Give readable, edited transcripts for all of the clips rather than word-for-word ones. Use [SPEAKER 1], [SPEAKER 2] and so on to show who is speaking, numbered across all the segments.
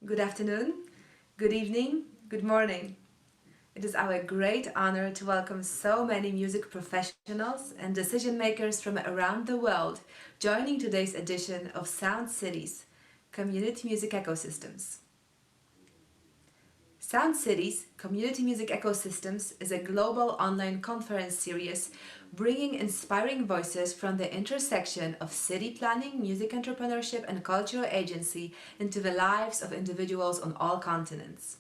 [SPEAKER 1] good afternoon, good evening, good morning. It is our great honor to welcome so many music professionals and decision makers from around the world joining today's edition of Sound Cities, Community Music Ecosystems. Sound Cities, Community Music Ecosystems is a global online conference series bringing inspiring voices from the intersection of city planning, music entrepreneurship, and cultural agency into the lives of individuals on all continents.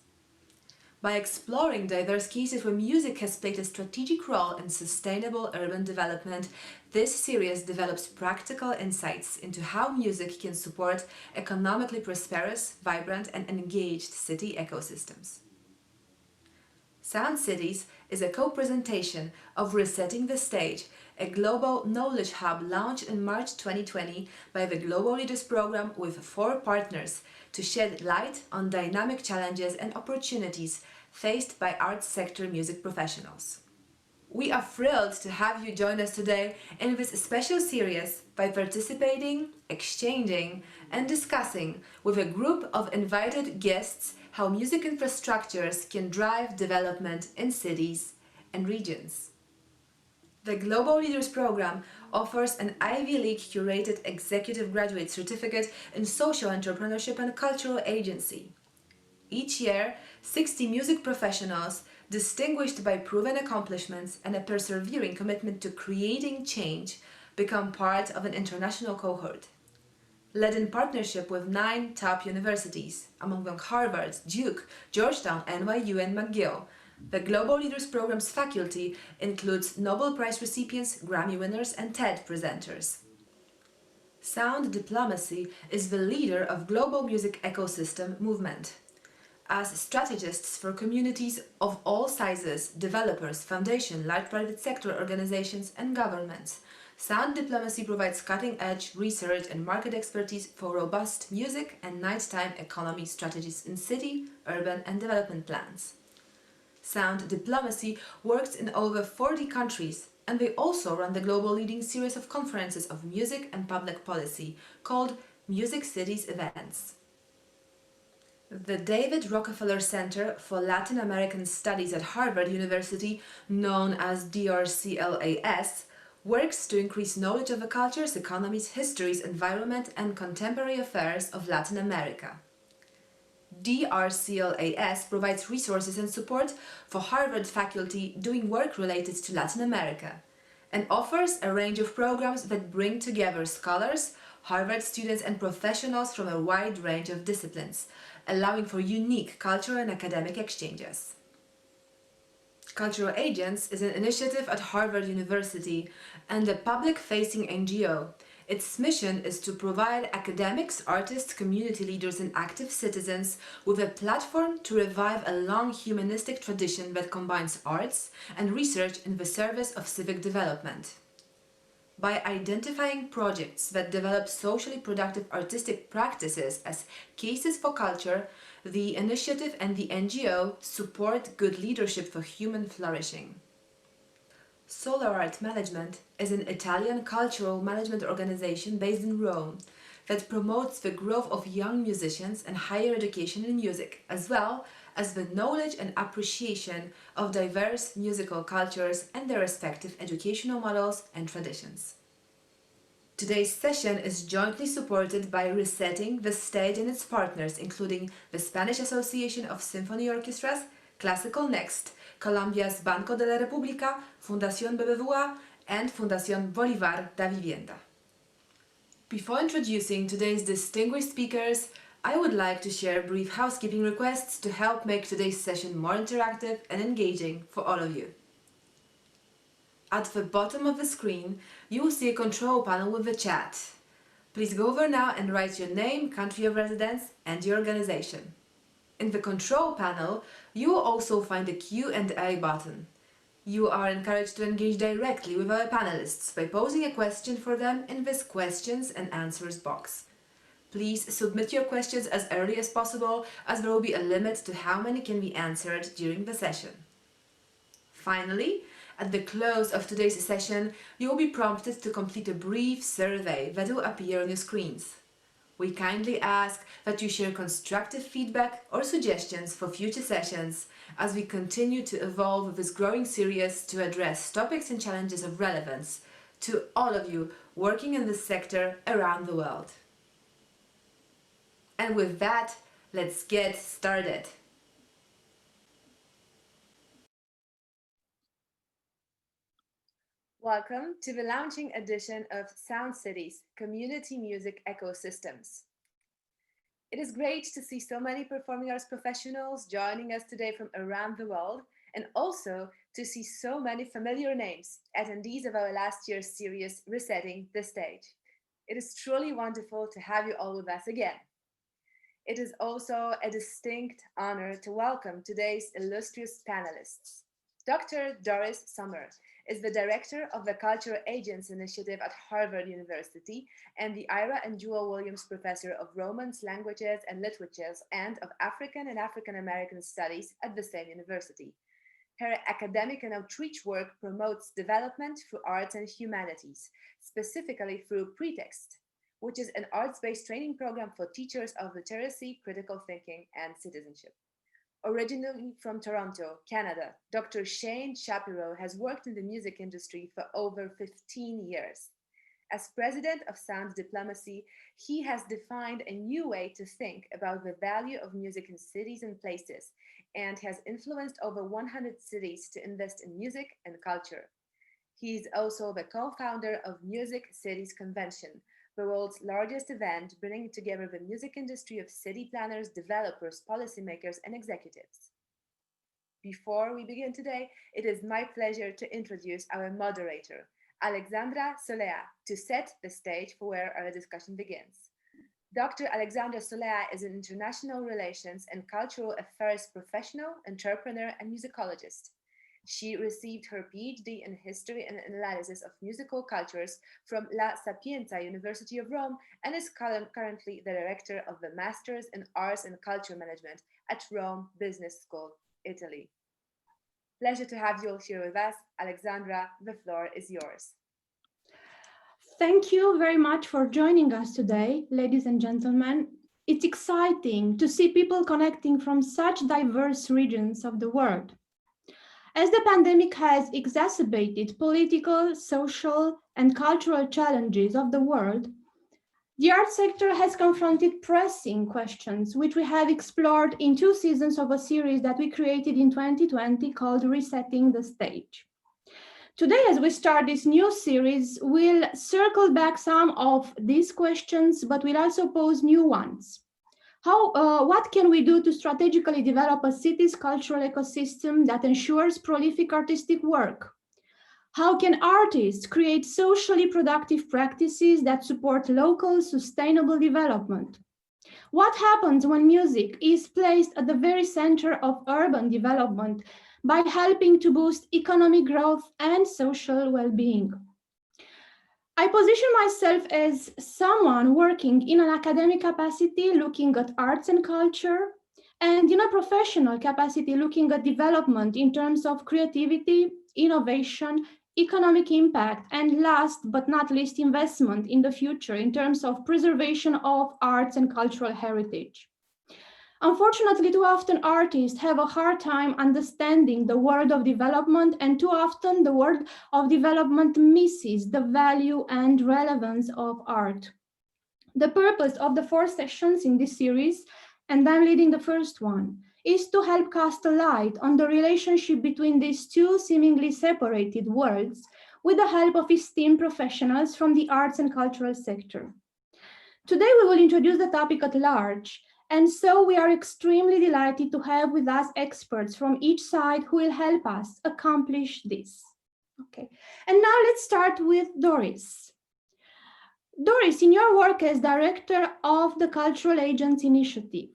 [SPEAKER 1] By exploring diverse cases where music has played a strategic role in sustainable urban development, this series develops practical insights into how music can support economically prosperous, vibrant, and engaged city ecosystems. Sound Cities is a co-presentation of Resetting the Stage, a global knowledge hub launched in March 2020 by the Global Leaders Program with 4 partners to shed light on dynamic challenges and opportunities faced by arts sector music professionals. We are thrilled to have you join us today in this special series by participating, exchanging, and discussing with a group of invited guests how music infrastructures can drive development in cities and regions. The Global Leaders Program offers an Ivy League curated executive graduate certificate in social entrepreneurship and cultural agency. Each year, 60 music professionals, distinguished by proven accomplishments and a persevering commitment to creating change, become part of an international cohort. Led in partnership with 9 top universities, among them Harvard, Duke, Georgetown, NYU, and McGill, the Global Leaders Program's faculty includes Nobel Prize recipients, Grammy winners, and TED presenters. Sound Diplomacy is the leader of global music ecosystem movement. As strategists for communities of all sizes, developers, foundations, large private sector organizations, and governments, Sound Diplomacy provides cutting-edge research and market expertise for robust music and nighttime economy strategies in city, urban, and development plans. Sound Diplomacy works in over 40 countries, and they also run the global leading series of conferences of music and public policy called Music Cities Events. The David Rockefeller Center for Latin American Studies at Harvard University, known as DRCLAS, works to increase knowledge of the cultures, economies, histories, environment, and contemporary affairs of Latin America. DRCLAS provides resources and support for Harvard faculty doing work related to Latin America and offers a range of programs that bring together scholars, Harvard students, and professionals from a wide range of disciplines, allowing for unique cultural and academic exchanges. Cultural Agents is an initiative at Harvard University and a public-facing NGO. Its mission is to provide academics, artists, community leaders, and active citizens with a platform to revive a long humanistic tradition that combines arts and research in the service of civic development. By identifying projects that develop socially productive artistic practices as cases for culture, the initiative and the NGO support good leadership for human flourishing. Solar Art Management is an Italian cultural management organization based in Rome that promotes the growth of young musicians and higher education in music, as well as the knowledge and appreciation of diverse musical cultures and their respective educational models and traditions. Today's session is jointly supported by Resetting the Stage and its partners, including the Spanish Association of Symphony Orchestras, Classical Next, Colombia's Banco de la República, Fundación BBVA, and Fundación Bolívar da Vivienda. Before introducing today's distinguished speakers, I would like to share brief housekeeping requests to help make today's session more interactive and engaging for all of you. At the bottom of the screen, you will see a control panel with the chat. Please go over now and write your name, country of residence, and your organization. In the control panel, you will also find a Q&A button. You are encouraged to engage directly with our panelists by posing a question for them in this questions and answers box. Please submit your questions as early as possible, as there will be a limit to how many can be answered during the session. Finally, at the close of today's session, you will be prompted to complete a brief survey that will appear on your screens. We kindly ask that you share constructive feedback or suggestions for future sessions as we continue to evolve with this growing series to address topics and challenges of relevance to all of you working in this sector around the world. And with that, let's get started. Welcome to the launching edition of Sound Cities Community Music Ecosystems. It is great to see so many performing arts professionals joining us today from around the world, and also to see so many familiar names, attendees of our last year's series, Resetting the Stage. It is truly wonderful to have you all with us again. It is also a distinct honor to welcome today's illustrious panelists. Dr. Doris Summers is the director of the Cultural Agents Initiative at Harvard University and the Ira and Jewel Williams Professor of Romance, Languages and Literatures and of African and African American Studies at the same university. Her academic and outreach work promotes development through arts and humanities, specifically through Pretext, which is an arts-based training program for teachers of literacy, critical thinking, and citizenship. Originally from Toronto, Canada, Dr. Shapiro has worked in the music industry for over 15 years. As president of Sound Diplomacy, he has defined a new way to think about the value of music in cities and places, and has influenced over 100 cities to invest in music and culture. He is also the co-founder of Music Cities Convention, the world's largest event bringing together the music industry of city planners, developers, policymakers, and executives. Before we begin today, it is my pleasure to introduce our moderator, Alexandra Solea, to set the stage for where our discussion begins. Dr. Alexandra Solea is an international relations and cultural affairs professional, entrepreneur, and musicologist. She received her PhD in History and Analysis of Musical Cultures from La Sapienza University of Rome and is currently the director of the Masters in Arts and Culture Management at Rome Business School, Italy. Pleasure to have you all here with us. Alexandra, the floor is yours.
[SPEAKER 2] Thank you very much for joining us today, ladies and gentlemen. It's exciting to see people connecting from such diverse regions of the world. As the pandemic has exacerbated political, social, and cultural challenges of the world, the art sector has confronted pressing questions, which we have explored in 2 seasons of a series that we created in 2020 called Resetting the Stage. Today, as we start this new series, we'll circle back some of these questions, but we'll also pose new ones. What can we do to strategically develop a city's cultural ecosystem that ensures prolific artistic work? How can artists create socially productive practices that support local sustainable development? What happens when music is placed at the very center of urban development by helping to boost economic growth and social well-being? I position myself as someone working in an academic capacity, looking at arts and culture, and in a professional capacity, looking at development in terms of creativity, innovation, economic impact, and last but not least, investment in the future in terms of preservation of arts and cultural heritage. Unfortunately, too often artists have a hard time understanding the world of development, and too often the world of development misses the value and relevance of art. The purpose of the 4 sessions in this series, and I'm leading the first one, is to help cast a light on the relationship between these 2 seemingly separated worlds with the help of esteemed professionals from the arts and cultural sector. Today, we will introduce the topic at large, and so we are extremely delighted to have with us experts from each side who will help us accomplish this. Okay, and now let's start with Doris. Doris, in your work as director of the Cultural Agents Initiative,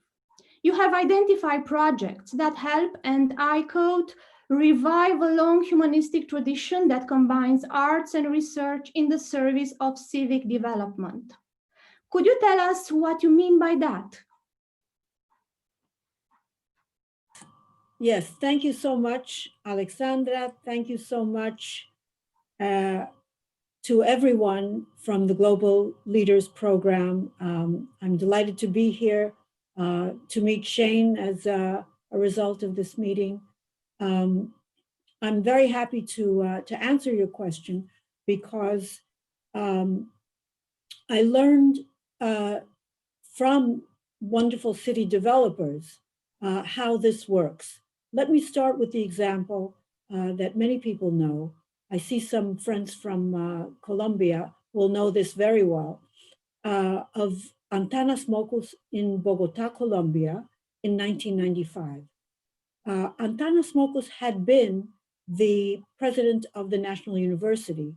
[SPEAKER 2] you have identified projects that help, and I quote, revive a long humanistic tradition that combines arts and research in the service of civic development. Could you tell us what you mean by that?
[SPEAKER 3] Yes, thank you so much, Alexandra. Thank you so much, to everyone from the Global Leaders Program. I'm delighted to be here to meet Shane as a result of this meeting. I'm very happy to answer your question because I learned from wonderful city developers how this works. Let me start with the example that many people know. I see some friends from Colombia will know this very well, of Antanas Mocos in Bogota, Colombia in 1995. Antanas Mocos had been the president of the National University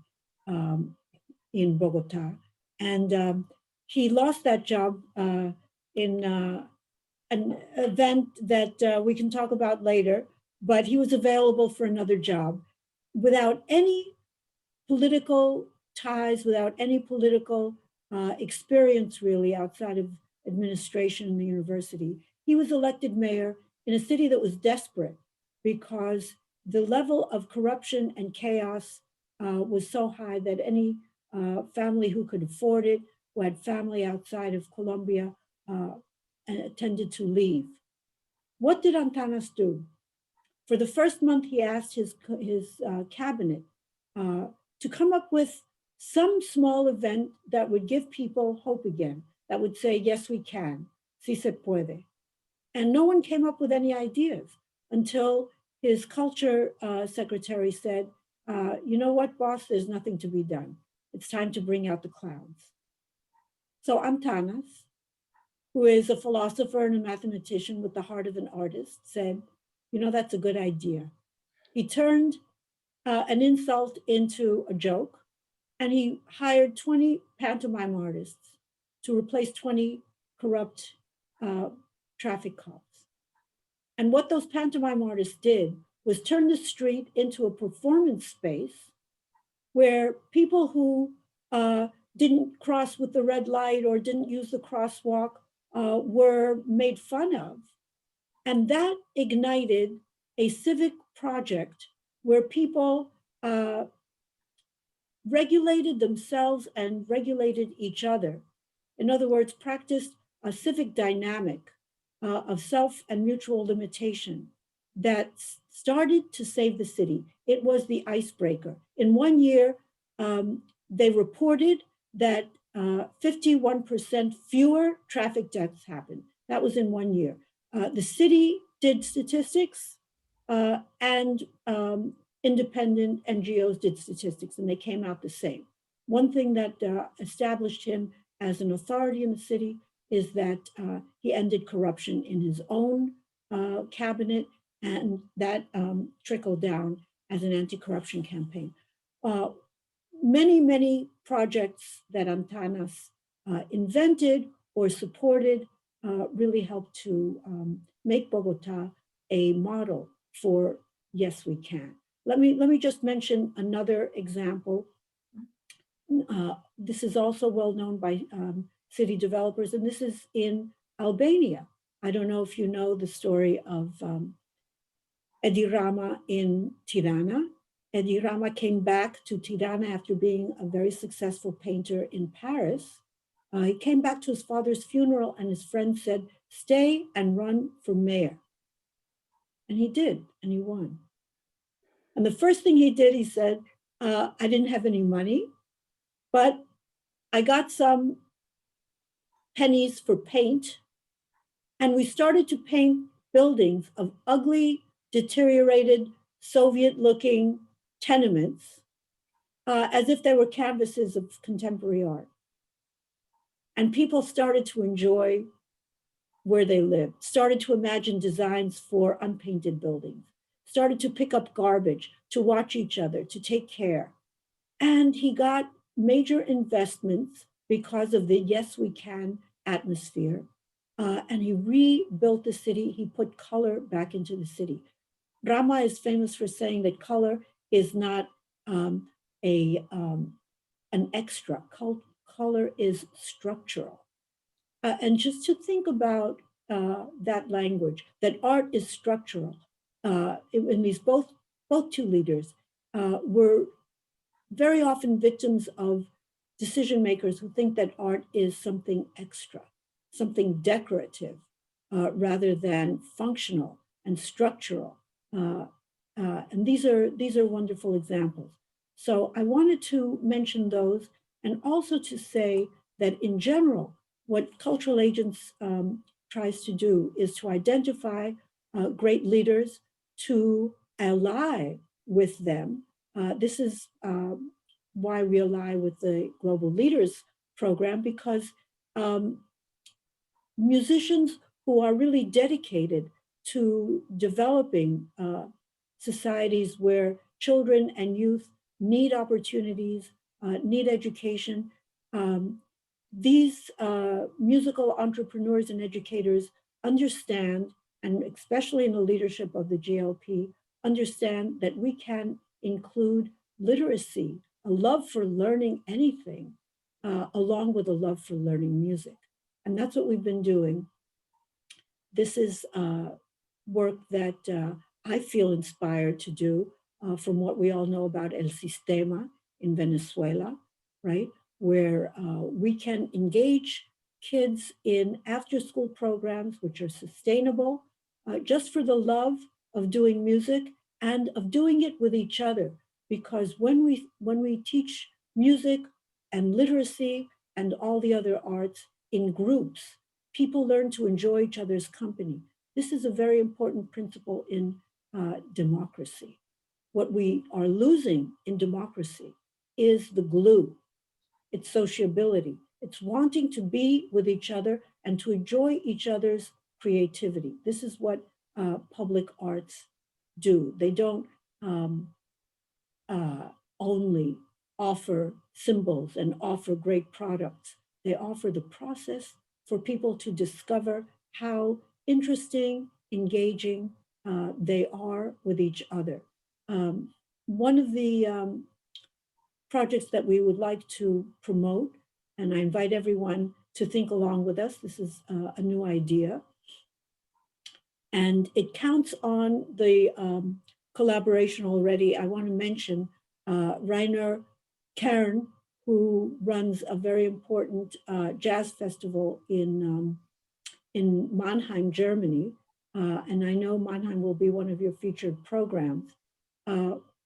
[SPEAKER 3] in Bogota, and he lost that job in an event that we can talk about later, but he was available for another job without any political ties, without any political experience really outside of administration in the university. He was elected mayor in a city that was desperate because the level of corruption and chaos was so high that any family who could afford it, who had family outside of Colombia, tended to leave. What did Antanas do? For the first month, he asked his cabinet to come up with some small event that would give people hope again, that would say, yes, we can, si se puede. And no one came up with any ideas until his culture secretary said, you know what, boss, there's nothing to be done. It's time to bring out the clowns. So Antanas, who is a philosopher and a mathematician with the heart of an artist, said, you know, that's a good idea. He turned an insult into a joke, and he hired 20 pantomime artists to replace 20 corrupt traffic cops. And what those pantomime artists did was turn the street into a performance space where people who didn't cross with the red light or didn't use the crosswalk were made fun of. And that ignited a civic project where people regulated themselves and regulated each other. In other words, practiced a civic dynamic of self and mutual limitation that started to save the city. It was the icebreaker. In 1 year, they reported that 51% fewer traffic deaths happened. That was in 1 year. The city did statistics and independent NGOs did statistics, and they came out the same. One thing that established him as an authority in the city is that he ended corruption in his own cabinet, and that trickled down as an anti-corruption campaign. Many projects that Antanas invented or supported really helped to make Bogota a model for yes, we can. Let me just mention another example. This is also well known by city developers, and this is in Albania. I don't know if you know the story of Edi Rama in Tirana. Edi Rama came back to Tirana after being a very successful painter in Paris. He came back to his father's funeral, and his friend said, stay and run for mayor. And he did, and he won. And the first thing he did, he said, I didn't have any money, but I got some pennies for paint. And we started to paint buildings of ugly, deteriorated, Soviet-looking tenements as if they were canvases of contemporary art. And people started to enjoy where they lived, started to imagine designs for unpainted buildings, started to pick up garbage, to watch each other, to take care. And he got major investments because of the yes, we can atmosphere. And he rebuilt the city. He put color back into the city. Rama is famous for saying that color is not an extra. Color is structural. And just to think about that language, that art is structural. And these both two leaders were very often victims of decision makers who think that art is something extra, something decorative, rather than functional and structural. And these are wonderful examples. So I wanted to mention those, and also to say that in general, what Cultural Agents tries to do is to identify great leaders, to ally with them. This is why we ally with the Global Leaders Program, because musicians who are really dedicated to developing societies where children and youth need opportunities, need education. These musical entrepreneurs and educators understand, and especially in the leadership of the GLP, understand that we can include literacy, a love for learning anything, along with a love for learning music. And that's what we've been doing. This is work that I feel inspired to do from what we all know about El Sistema in Venezuela, right? Where we can engage kids in after-school programs which are sustainable, just for the love of doing music and of doing it with each other. Because when we teach music and literacy and all the other arts in groups, people learn to enjoy each other's company. This is a very important principle in democracy. What we are losing in democracy is the glue. It's sociability. It's wanting to be with each other and to enjoy each other's creativity. This is what public arts do. They don't only offer symbols and offer great products. They offer the process for people to discover how interesting, engaging they are with each other. One of the projects that we would like to promote, and I invite everyone to think along with us, this is a new idea, and it counts on the collaboration already. I want to mention Rainer Kern, who runs a very important jazz festival in Mannheim, Germany. And I know Mannheim will be one of your featured programs.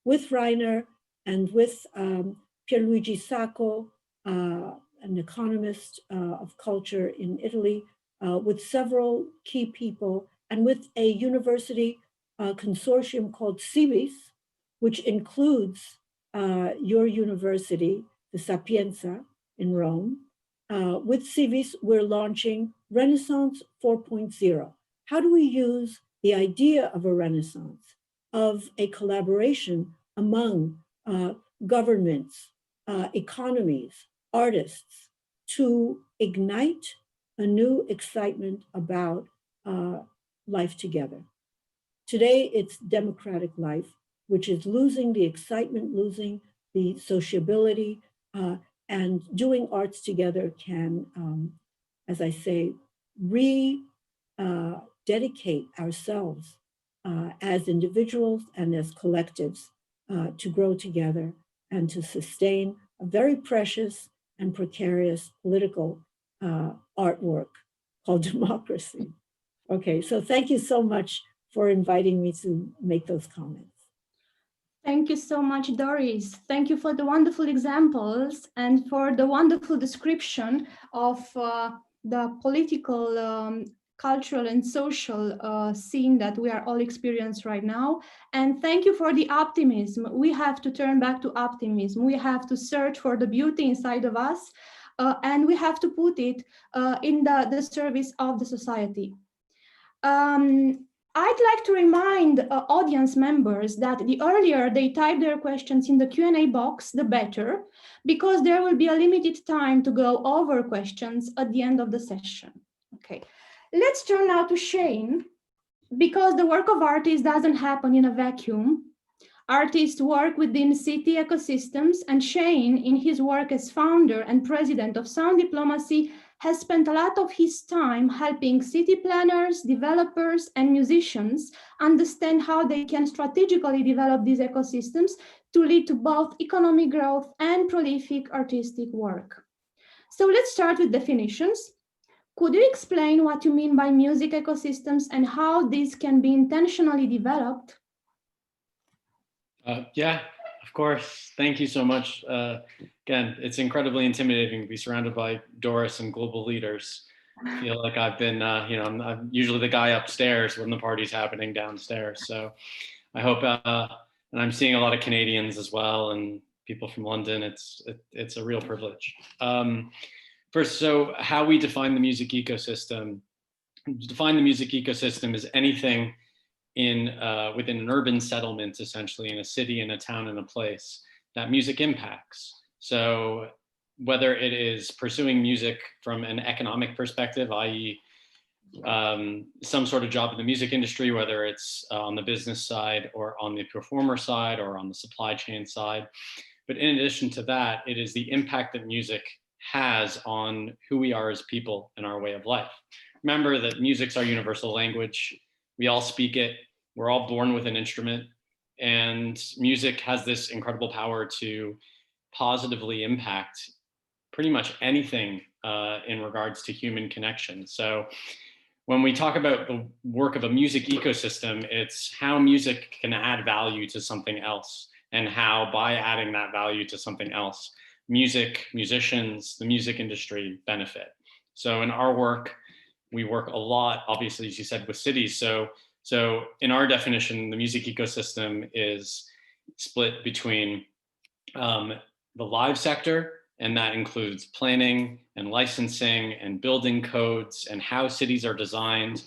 [SPEAKER 3] With Rainer and with Pierluigi Sacco, an economist of culture in Italy, with several key people, and with a university consortium called Civis, which includes your university, the Sapienza in Rome. With Civis, we're launching Renaissance 4.0. How do we use the idea of a Renaissance, of a collaboration among governments, economies, artists, to ignite a new excitement about life together? Today, it's democratic life, which is losing the excitement, losing the sociability, and doing arts together can, as I say, dedicate ourselves as individuals and as collectives to grow together and to sustain a very precious and precarious political artwork called democracy. Okay, so thank you so much for inviting me to make those comments.
[SPEAKER 2] Thank you so much, Doris. Thank you for the wonderful examples and for the wonderful description of the political, cultural and social scene that we are all experiencing right now. And thank you for the optimism. We have to turn back to optimism. We have to search for the beauty inside of us, and we have to put it in the service of the society. I'd like to remind audience members that the earlier they type their questions in the Q&A box, the better, because there will be a limited time to go over questions at the end of the session. Okay, let's turn now to Shane, because the work of artists doesn't happen in a vacuum. Artists work within city ecosystems, and Shane, in his work as founder and president of Sound Diplomacy, has spent a lot of his time helping city planners, developers, and musicians understand how they can strategically develop these ecosystems to lead to both economic growth and prolific artistic work. So let's start with definitions. Could you explain what you mean by music ecosystems and how these can be intentionally developed?
[SPEAKER 4] Yeah, of course. Thank you so much. Again, it's incredibly intimidating to be surrounded by Doris and global leaders. I feel like I've been, I'm usually the guy upstairs when the party's happening downstairs. So I hope, and I'm seeing a lot of Canadians as well and people from London. It's a real privilege. First, so how we define the music ecosystem. Define the music ecosystem as anything within an urban settlement, essentially in a city, in a town, in a place that music impacts. So whether it is pursuing music from an economic perspective, i.e. Some sort of job in the music industry, whether it's on the business side or on the performer side or on the supply chain side. But in addition to that, it is the impact that music has on who we are as people and our way of life. Remember that music's our universal language. We all speak it. We're all born with an instrument. And music has this incredible power to positively impact pretty much anything in regards to human connection. So when we talk about the work of a music ecosystem, it's how music can add value to something else and how by adding that value to something else, musicians, the music industry benefit. So in our work, we work a lot, obviously, as you said, with cities. So in our definition, the music ecosystem is split between the live sector, and that includes planning and licensing and building codes and how cities are designed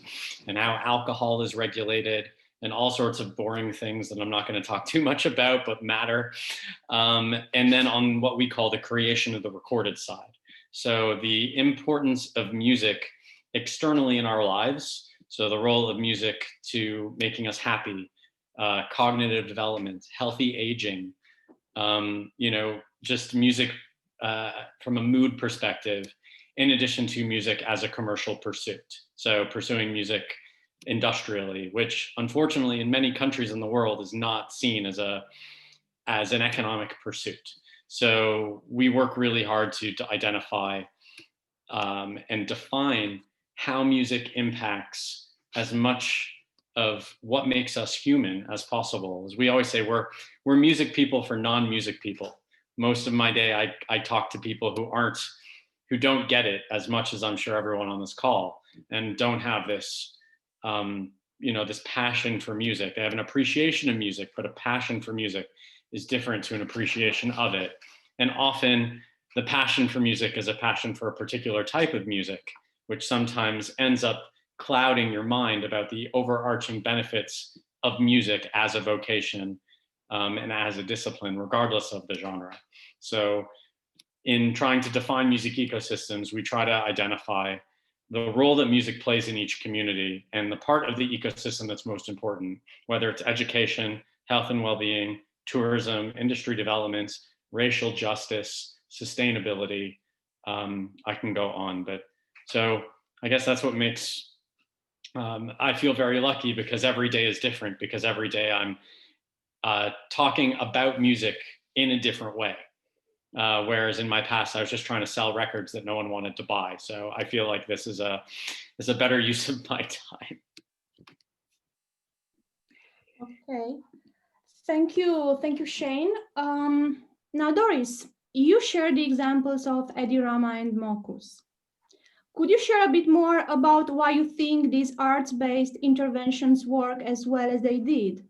[SPEAKER 4] and how alcohol is regulated and all sorts of boring things that I'm not going to talk too much about, but matter. And then on what we call the creation of the recorded side. So the importance of music externally in our lives. So the role of music to making us happy, cognitive development, healthy aging, just music from a mood perspective, in addition to music as a commercial pursuit. So pursuing music industrially, which unfortunately in many countries in the world is not seen as an economic pursuit. So we work really hard to identify and define how music impacts as much of what makes us human as possible. As we always say, we're music people for non-music people. Most of my day, I talk to people who don't get it as much as I'm sure everyone on this call, and don't have this, this passion for music. They have an appreciation of music, but a passion for music is different to an appreciation of it. And often the passion for music is a passion for a particular type of music, which sometimes ends up clouding your mind about the overarching benefits of music as a vocation and as a discipline, regardless of the genre. So in trying to define music ecosystems, we try to identify the role that music plays in each community and the part of the ecosystem that's most important, whether it's education, health and well-being, tourism, industry development, racial justice, sustainability. I can go on, but so I guess that's what makes, I feel very lucky because every day is different, because every day I'm talking about music in a different way. Whereas in my past, I was just trying to sell records that no one wanted to buy. So I feel like this is a better use of my time.
[SPEAKER 2] Okay, thank you, Shane. Now, Doris, you shared the examples of Eddie Rama and Mokus. Could you share a bit more about why you think these arts-based interventions work as well as they did?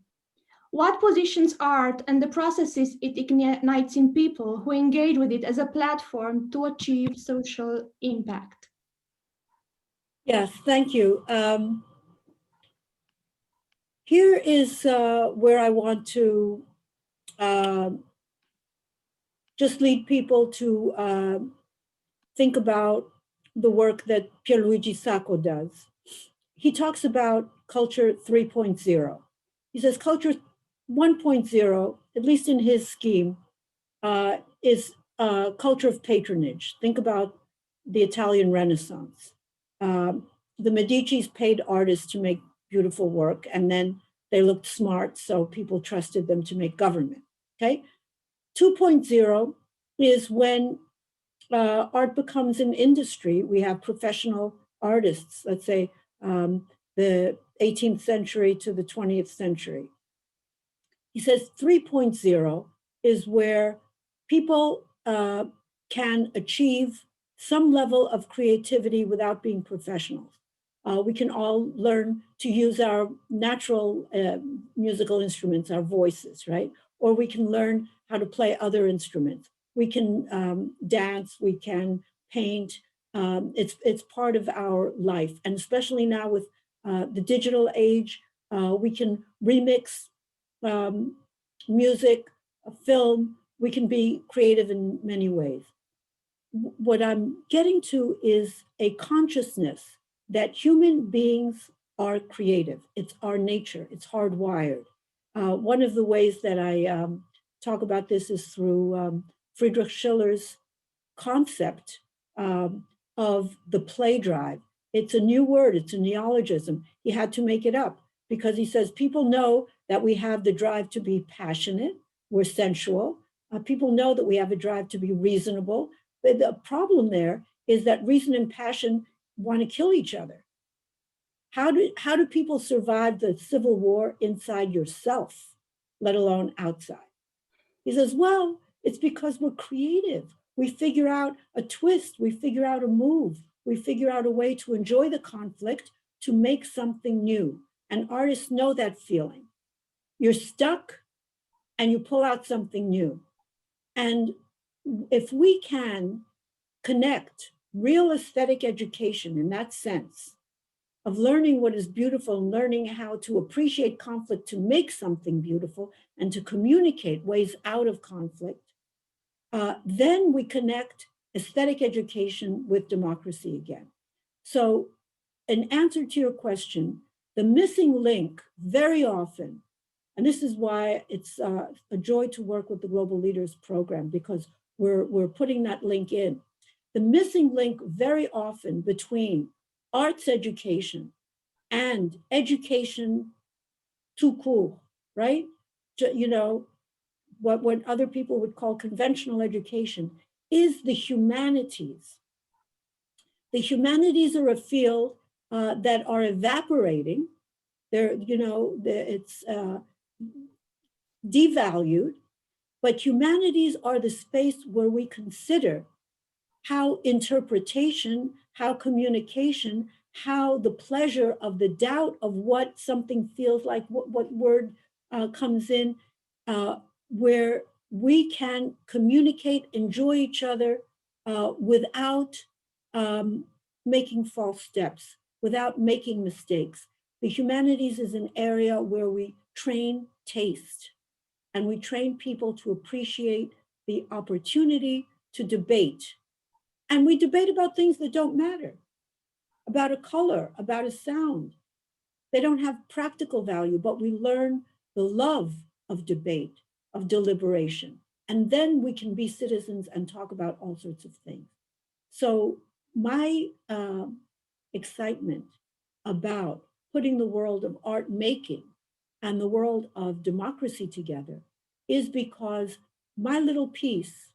[SPEAKER 2] What positions art and the processes it ignites in people who engage with it as a platform to achieve social impact?
[SPEAKER 3] Yes, thank you. Here is where I want to just lead people to think about the work that Pierluigi Sacco does. He talks about culture 3.0. He says culture 1.0, at least in his scheme, is a culture of patronage. Think about the Italian Renaissance. The Medicis paid artists to make beautiful work, and then they looked smart, so people trusted them to make government, okay? 2.0 is when art becomes an industry. We have professional artists, let's say the 18th century to the 20th century. He says 3.0 is where people can achieve some level of creativity without being professionals. We can all learn to use our natural musical instruments, our voices, right? Or we can learn how to play other instruments. We can dance, we can paint. It's part of our life. And especially now with the digital age, we can remix music, film. We can be creative in many ways. What I'm getting to is a consciousness that human beings are creative. It's our nature, it's hardwired. One of the ways that I talk about this is through Friedrich Schiller's concept of the play drive. It's a new word, it's a neologism. He had to make it up because he says people know that we have the drive to be passionate, we're sensual. People know that we have a drive to be reasonable. But the problem there is that reason and passion want to kill each other. How do people survive the civil war inside yourself, let alone outside? He says, well, it's because we're creative. We figure out a twist, we figure out a move, we figure out a way to enjoy the conflict, to make something new. And artists know that feeling. You're stuck and you pull out something new. And if we can connect real aesthetic education in that sense of learning what is beautiful and learning how to appreciate conflict to make something beautiful and to communicate ways out of conflict, then we connect aesthetic education with democracy again. So in answer to your question, the missing link very often, and this is why it's a joy to work with the Global Leaders Program, because we're putting that link in. The missing link very often between arts education and education tout court, right? You know, what other people would call conventional education is the humanities. The humanities are a field that are evaporating. They're, you know, it's devalued, but humanities are the space where we consider how interpretation, how communication, how the pleasure of the doubt of what something feels like, what word comes in, where we can communicate, enjoy each other without making false steps, without making mistakes. The humanities is an area where we train taste, and we train people to appreciate the opportunity to debate. And we debate about things that don't matter, about a color, about a sound. They don't have practical value, but we learn the love of debate, of deliberation. And then we can be citizens and talk about all sorts of things. So my excitement about putting the world of art making and the world of democracy together is because my little piece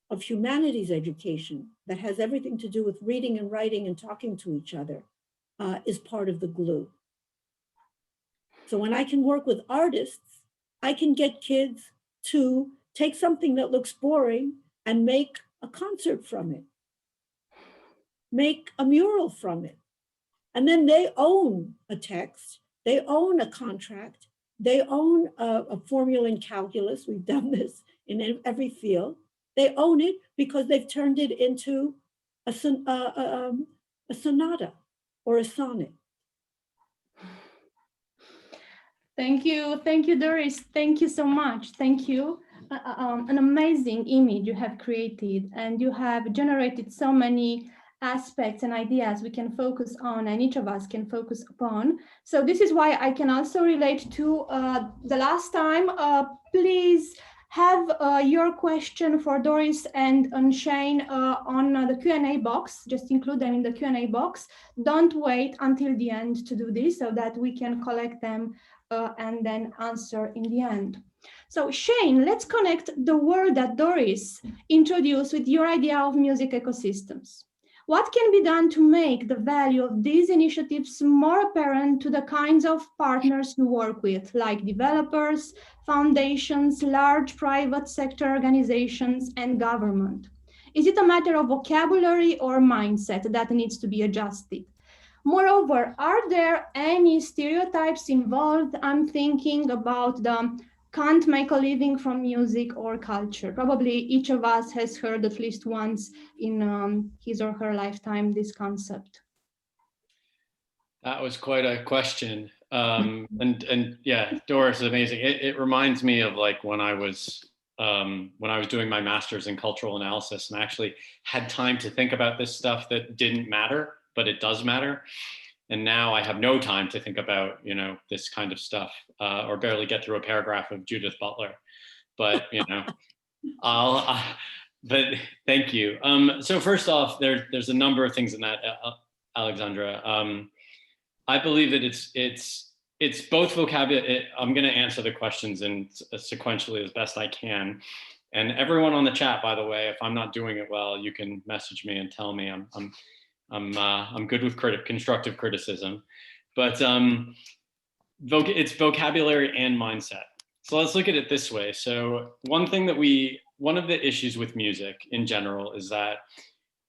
[SPEAKER 3] of humanities education that has everything to do with reading and writing and talking to each other is part of the glue. So when I can work with artists, I can get kids to take something that looks boring and make a concert from it, make a mural from it. And then they own a text, they own a contract, they own a formula in calculus. We've done this in every field. They own it because they've turned it into a sonata or a sonnet.
[SPEAKER 2] Thank you, Doris. Thank you so much. Thank you. An amazing image you have created, and you have generated so many aspects and ideas we can focus on, and each of us can focus upon. So this is why I can also relate to the last time. Please have your question for Doris and Shane on the Q&A box. Just include them in the Q&A box. Don't wait until the end to do this so that we can collect them and then answer in the end. So Shane, let's connect the word that Doris introduced with your idea of music ecosystems. What can be done to make the value of these initiatives more apparent to the kinds of partners you work with, like developers, foundations, large private sector organizations, and government? Is it a matter of vocabulary or mindset that needs to be adjusted? Moreover, are there any stereotypes involved? I'm thinking about the can't make a living from music or culture. Probably each of us has heard at least once in his or her lifetime this concept.
[SPEAKER 4] That was quite a question. And yeah, Doris is amazing. It reminds me of like when I was doing my master's in cultural analysis and I actually had time to think about this stuff that didn't matter, but it does matter. And now I have no time to think about, you know, this kind of stuff or barely get through a paragraph of Judith Butler. But, you know, but thank you. So first off, there's a number of things in that, Alexandra. I believe that it's both vocabulary. I'm going to answer the questions in sequentially as best I can. And everyone on the chat, by the way, if I'm not doing it well, you can message me and tell me. I'm good with constructive criticism, but it's vocabulary and mindset. So let's look at it this way. So one of the issues with music in general is that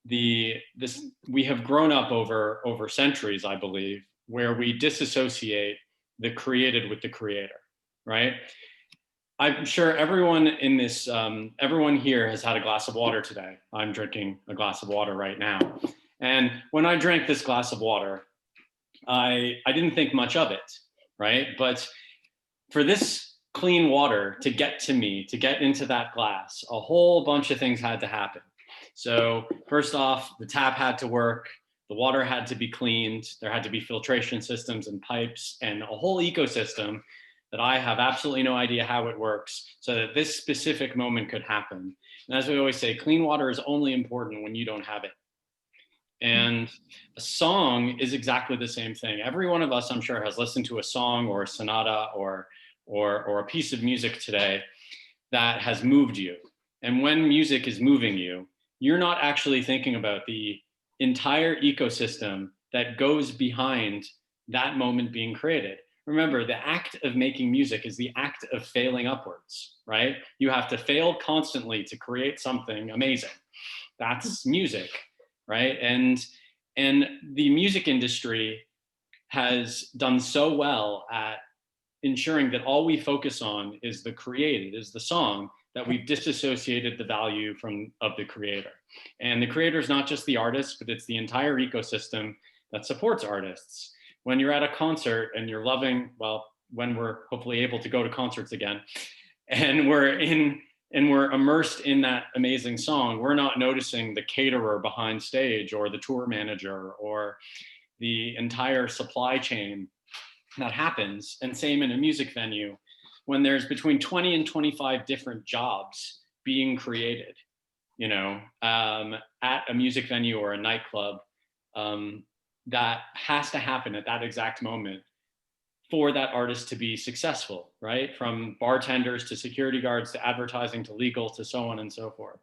[SPEAKER 4] we have grown up over centuries, I believe, where we disassociate the created with the creator, right? I'm sure everyone in this, everyone here has had a glass of water today. I'm drinking a glass of water right now. And when I drank this glass of water, I didn't think much of it, right? But for this clean water to get to me, to get into that glass, a whole bunch of things had to happen. So first off, the tap had to work, the water had to be cleaned, there had to be filtration systems and pipes and a whole ecosystem that I have absolutely no idea how it works so that this specific moment could happen. And as we always say, clean water is only important when you don't have it. And a song is exactly the same thing. Every one of us, I'm sure, has listened to a song or a sonata or a piece of music today that has moved you. And when music is moving you, you're not actually thinking about the entire ecosystem that goes behind that moment being created. Remember, the act of making music is the act of failing upwards, right? You have to fail constantly to create something amazing. That's music. Right. And the music industry has done so well at ensuring that all we focus on is the created, is the song, that we've disassociated the value of the creator. And the creator is not just the artist, but it's the entire ecosystem that supports artists. When you're at a concert and you're loving, well, when we're hopefully able to go to concerts again, and we're immersed in that amazing song, we're not noticing the caterer behind stage or the tour manager or the entire supply chain that happens. And same in a music venue, when there's between 20 and 25 different jobs being created, you know, at a music venue or a nightclub, that has to happen at that exact moment for that artist to be successful, right? From bartenders to security guards to advertising to legal to so on and so forth.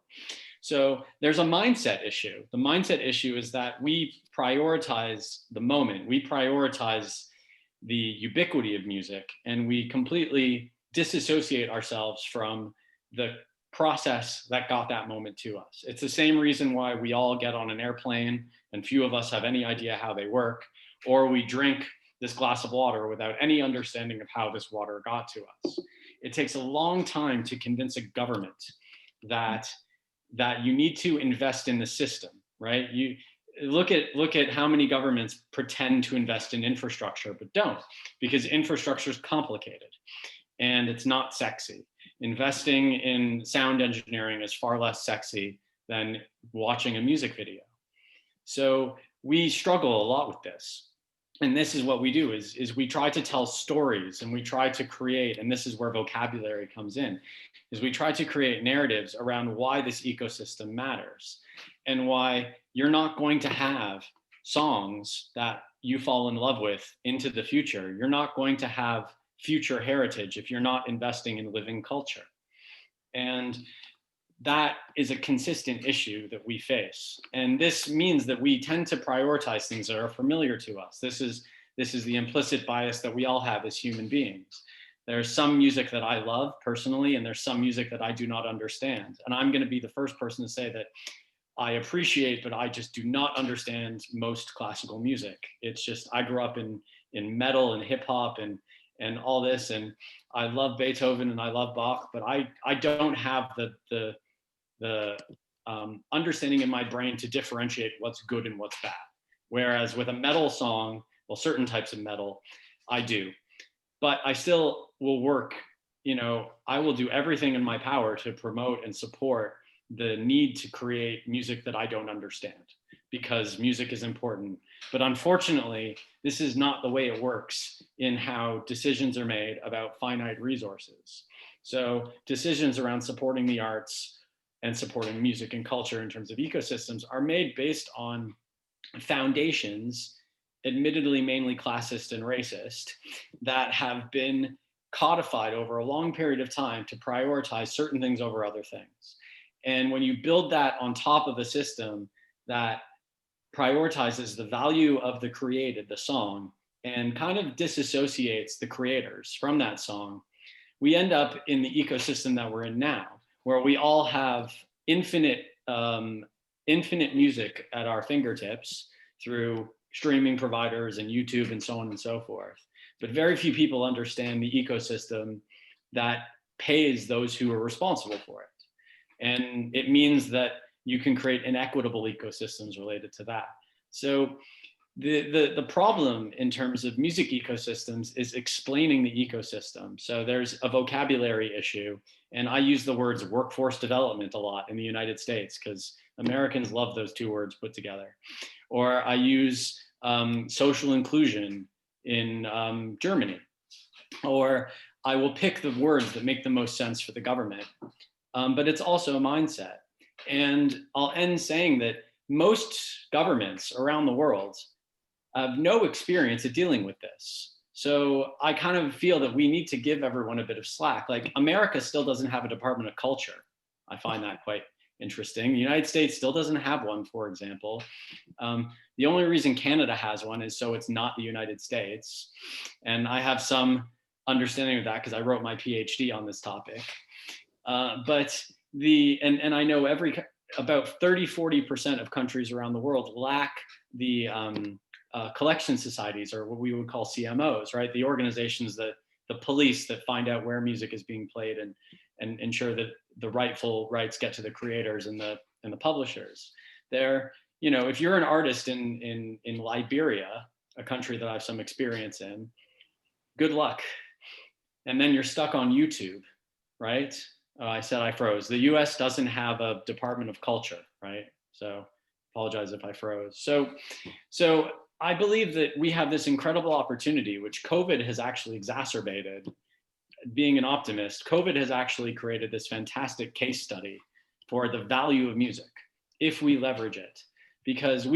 [SPEAKER 4] So there's a mindset issue. The mindset issue is that we prioritize the moment, we prioritize the ubiquity of music, and we completely disassociate ourselves from the process that got that moment to us. It's the same reason why we all get on an airplane and few of us have any idea how they work, or we drink this glass of water without any understanding of how this water got to us. It takes a long time to convince a government that you need to invest in the system, right? You look at how many governments pretend to invest in infrastructure, but don't, because infrastructure is complicated and it's not sexy. Investing in sound engineering is far less sexy than watching a music video. So we struggle a lot with this. And this is what we do is we try to tell stories, and we try to create, and this is where vocabulary comes in, is we try to create narratives around why this ecosystem matters and why you're not going to have songs that you fall in love with into the future. You're not going to have future heritage if you're not investing in living culture. And that is a consistent issue that we face. And this means that we tend to prioritize things that are familiar to us. This is the implicit bias that we all have as human beings. There's some music that I love personally, and there's some music that I do not understand. And I'm going to be the first person to say that I appreciate, but I just do not understand most classical music. It's just, I grew up in metal and hip hop and all this, and I love Beethoven and I love Bach, but I don't have the understanding in my brain to differentiate what's good and what's bad. Whereas with a metal song, well, certain types of metal, I do. But I still will work, I will do everything in my power to promote and support the need to create music that I don't understand, because music is important. But unfortunately, this is not the way it works in how decisions are made about finite resources. So decisions around supporting the arts and supporting music and culture in terms of ecosystems are made based on foundations, admittedly mainly classist and racist, that have been codified over a long period of time to prioritize certain things over other things. And when you build that on top of a system that prioritizes the value of the created, the song, and kind of disassociates the creators from that song, we end up in the ecosystem that we're in now, where we all have infinite music at our fingertips through streaming providers and YouTube and so on and so forth. But very few people understand the ecosystem that pays those who are responsible for it. And it means that you can create inequitable ecosystems related to that. So the problem in terms of music ecosystems is explaining the ecosystem. So there's a vocabulary issue, and I use the words workforce development a lot in the United States because Americans love those two words put together. Or I use social inclusion in Germany. Or I will pick the words that make the most sense for the government. But it's also a mindset. And I'll end saying that most governments around the world have no experience at dealing with this. So I kind of feel that we need to give everyone a bit of slack. Like America still doesn't have a Department of Culture. I find that quite interesting. The United States still doesn't have one, for example. The only reason Canada has one is so it's not the United States. And I have some understanding of that because I wrote my PhD on this topic. But I know about 30–40% of countries around the world lack the collection societies, or what we would call CMOs, right? The organizations the police that find out where music is being played and ensure that the rightful rights get to the creators and the publishers. If you're an artist in Liberia, a country that I have some experience in, good luck. And then you're stuck on YouTube, right? I said I froze. The US doesn't have a Department of Culture, right? So apologize if I froze. So I believe that we have this incredible opportunity, which COVID has actually exacerbated. Being an optimist, COVID has actually created this fantastic case study for the value of music if we leverage it. Because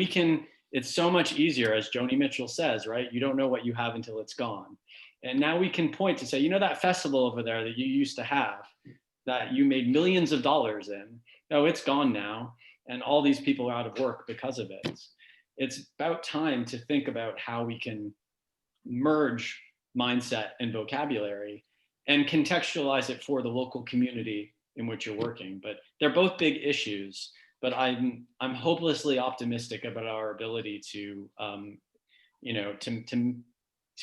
[SPEAKER 4] it's so much easier, as Joni Mitchell says, right? You don't know what you have until it's gone. And now we can point to say, that festival over there that you used to have, that you made millions of dollars in, it's gone now. And all these people are out of work because of it. It's about time to think about how we can merge mindset and vocabulary and contextualize it for the local community in which you're working. But they're both big issues, but I'm hopelessly optimistic about our ability to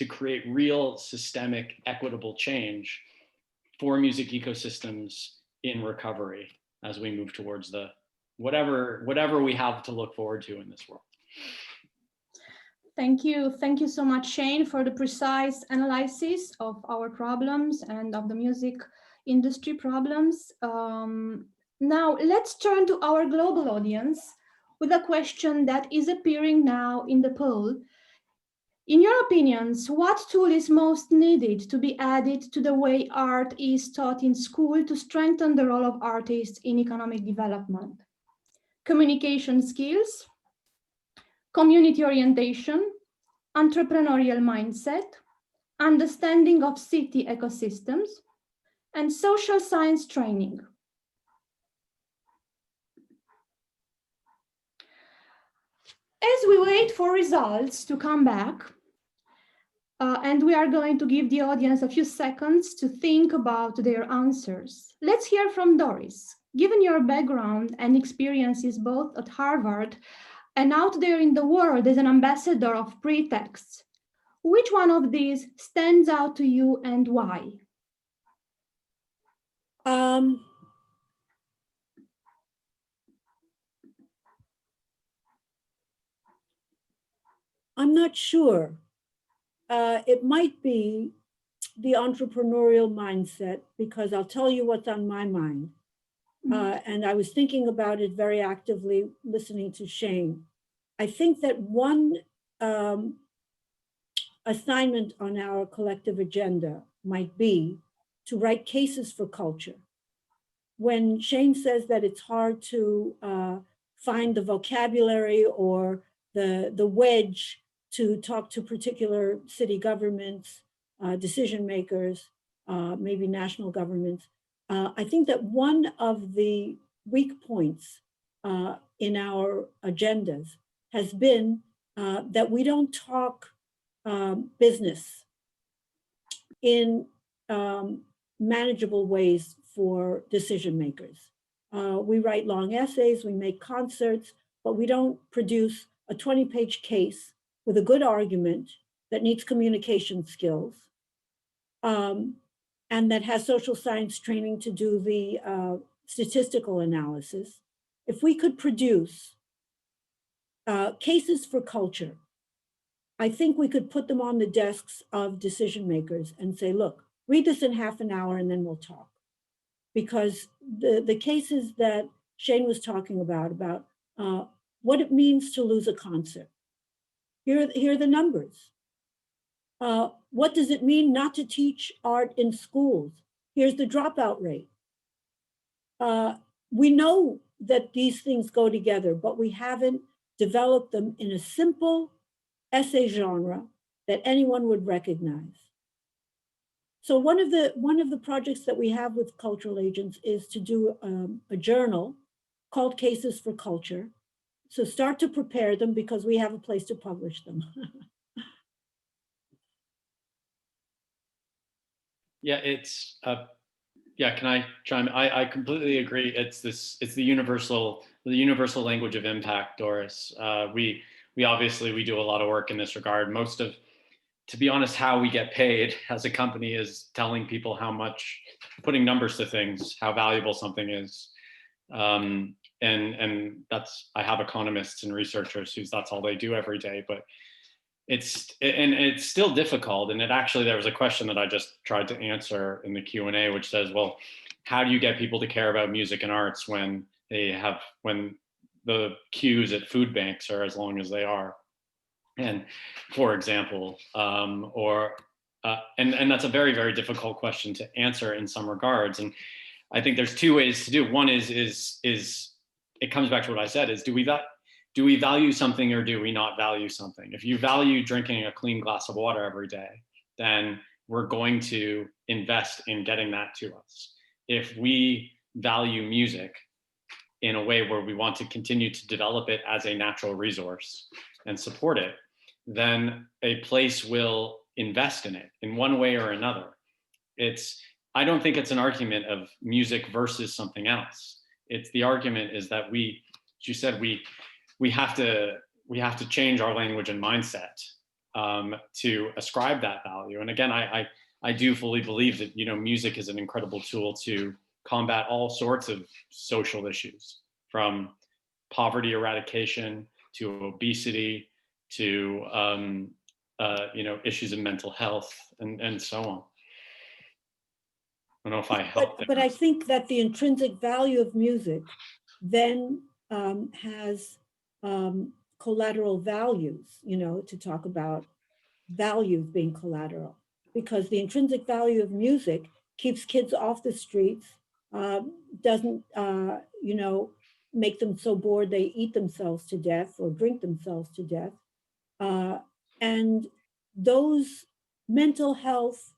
[SPEAKER 4] create real systemic equitable change for music ecosystems in recovery as we move towards the whatever we have to look forward to in this world.
[SPEAKER 2] Thank you. Thank you so much, Shane, for the precise analysis of our problems and of the music industry problems. Now, let's turn to our global audience with a question that is appearing now in the poll. In your opinions, what tool is most needed to be added to the way art is taught in school to strengthen the role of artists in economic development? Communication skills, community orientation, entrepreneurial mindset, understanding of city ecosystems, and social science training. As we wait for results to come back, and we are going to give the audience a few seconds to think about their answers. Let's hear from Doris. Given your background and experiences both at Harvard and out there in the world as an ambassador of pretexts, which one of these stands out to you and why?
[SPEAKER 3] I'm not sure. It might be the entrepreneurial mindset, because I'll tell you what's on my mind. And I was thinking about it very actively listening to Shane. I think that one assignment on our collective agenda might be to write cases for culture. When Shane says that it's hard to find the vocabulary or the wedge to talk to particular city governments, decision makers, maybe national governments, I think that one of the weak points in our agendas has been that we don't talk business in manageable ways for decision makers. We write long essays, we make concerts, but we don't produce a 20-page case with a good argument that needs communication skills and that has social science training to do the statistical analysis. If we could produce cases for culture, I think we could put them on the desks of decision makers and say, look, read this in half an hour and then we'll talk. Because the cases that Shane was talking about what it means to lose a concert. Here are the numbers. What does it mean not to teach art in schools? Here's the dropout rate. We know that these things go together, but we haven't developed them in a simple essay genre that anyone would recognize. So one of the projects that we have with cultural agents is to do a journal called Cases for Culture. So start to prepare them because we have a place to publish them.
[SPEAKER 4] Yeah, it's yeah. Can I chime? I completely agree. It's the universal language of impact, Doris. We obviously do a lot of work in this regard. Most of, to be honest, how we get paid as a company is telling people how much, putting numbers to things, how valuable something is. And that's, I have economists and researchers who's that's all they do every day, but it's still difficult. And there was a question that I just tried to answer in the Q&A, which says, well, how do you get people to care about music and arts when the queues at food banks are as long as they are? And for example, and that's a very, very difficult question to answer in some regards. And I think there's two ways to do it. One is it comes back to what I said, is do we value something or do we not value something? If you value drinking a clean glass of water every day, then we're going to invest in getting that to us. If we value music in a way where we want to continue to develop it as a natural resource and support it, then a place will invest in it in one way or another. I don't think it's an argument of music versus something else. It's the argument is that we have to change our language and mindset to ascribe that value. And again, I do fully believe that music is an incredible tool to combat all sorts of social issues, from poverty eradication to obesity to issues of mental health and so on. I don't know if I helped.
[SPEAKER 3] But I think that the intrinsic value of music then has collateral values, to talk about values being collateral, because the intrinsic value of music keeps kids off the streets, doesn't, make them so bored they eat themselves to death or drink themselves to death. And those mental health,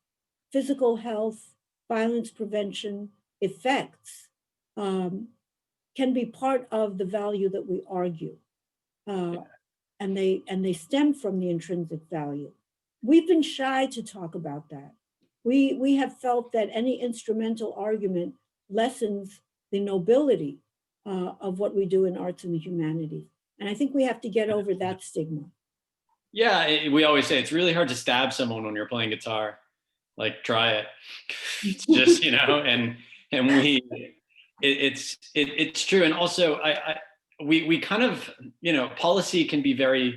[SPEAKER 3] physical health, violence prevention effects can be part of the value that we argue. And they stem from the intrinsic value. We've been shy to talk about that. We have felt that any instrumental argument lessens the nobility of what we do in arts and the humanities. And I think we have to get over that stigma.
[SPEAKER 4] Yeah, we always say it's really hard to stab someone when you're playing guitar. Like, try it. It's just, and it's true. And also we kind of, policy can be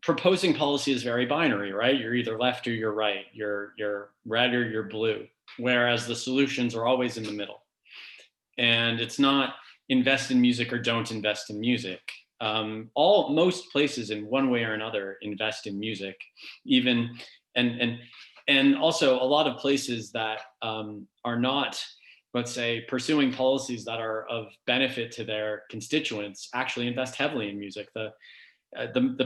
[SPEAKER 4] proposing policy is very binary, right? You're either left or you're right. You're red or you're blue. Whereas the solutions are always in the middle. And it's not invest in music or don't invest in music. Most places in one way or another invest in music, even, and also a lot of places that are not, let's say, pursuing policies that are of benefit to their constituents actually invest heavily in music. The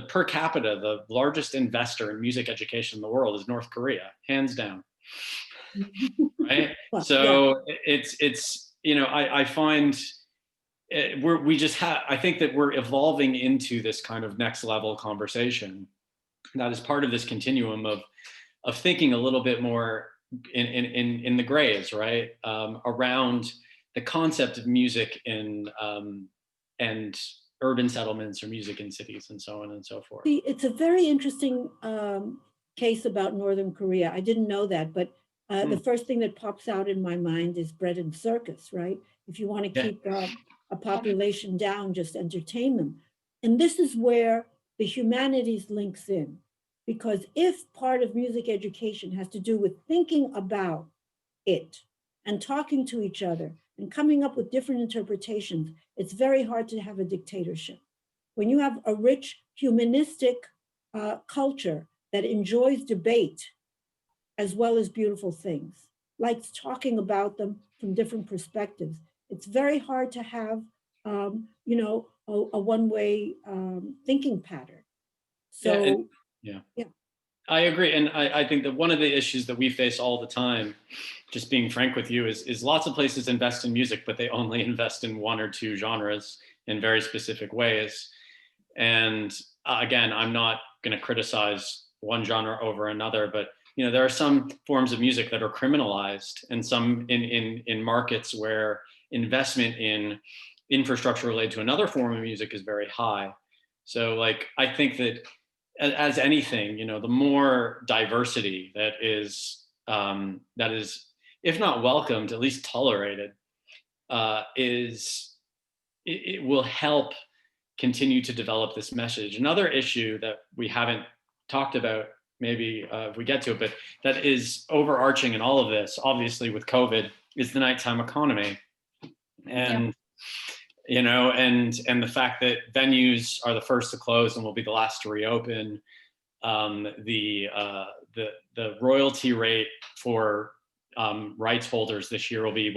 [SPEAKER 4] per capita, the largest investor in music education in the world is North Korea, hands down. Right? So yeah. I find I think that we're evolving into this kind of next level conversation that is part of this continuum of thinking a little bit more in the grays, right? Around the concept of music and urban settlements or music in cities and so on and so forth.
[SPEAKER 3] It's a very interesting case about Northern Korea. I didn't know that, but the first thing that pops out in my mind is bread and circus, right? If you want to keep a population down, just entertain them. And this is where the humanities links in, because if part of music education has to do with thinking about it and talking to each other and coming up with different interpretations, it's very hard to have a dictatorship. When you have a rich humanistic culture that enjoys debate as well as beautiful things, likes talking about them from different perspectives, it's very hard to have, a one-way thinking pattern. So,
[SPEAKER 4] yeah. I agree. And I think that one of the issues that we face all the time, just being frank with you, is lots of places invest in music, but they only invest in one or two genres in very specific ways. And again, I'm not going to criticize one genre over another, but there are some forms of music that are criminalized, and some in markets where investment in infrastructure related to another form of music is very high. So I think that as anything, the more diversity that is, if not welcomed, at least tolerated, it will help continue to develop this message. Another issue that we haven't talked about, maybe if we get to it, but that is overarching in all of this, obviously with COVID, is the nighttime economy. And and the fact that venues are the first to close and will be the last to reopen. The royalty rate for rights holders this year will be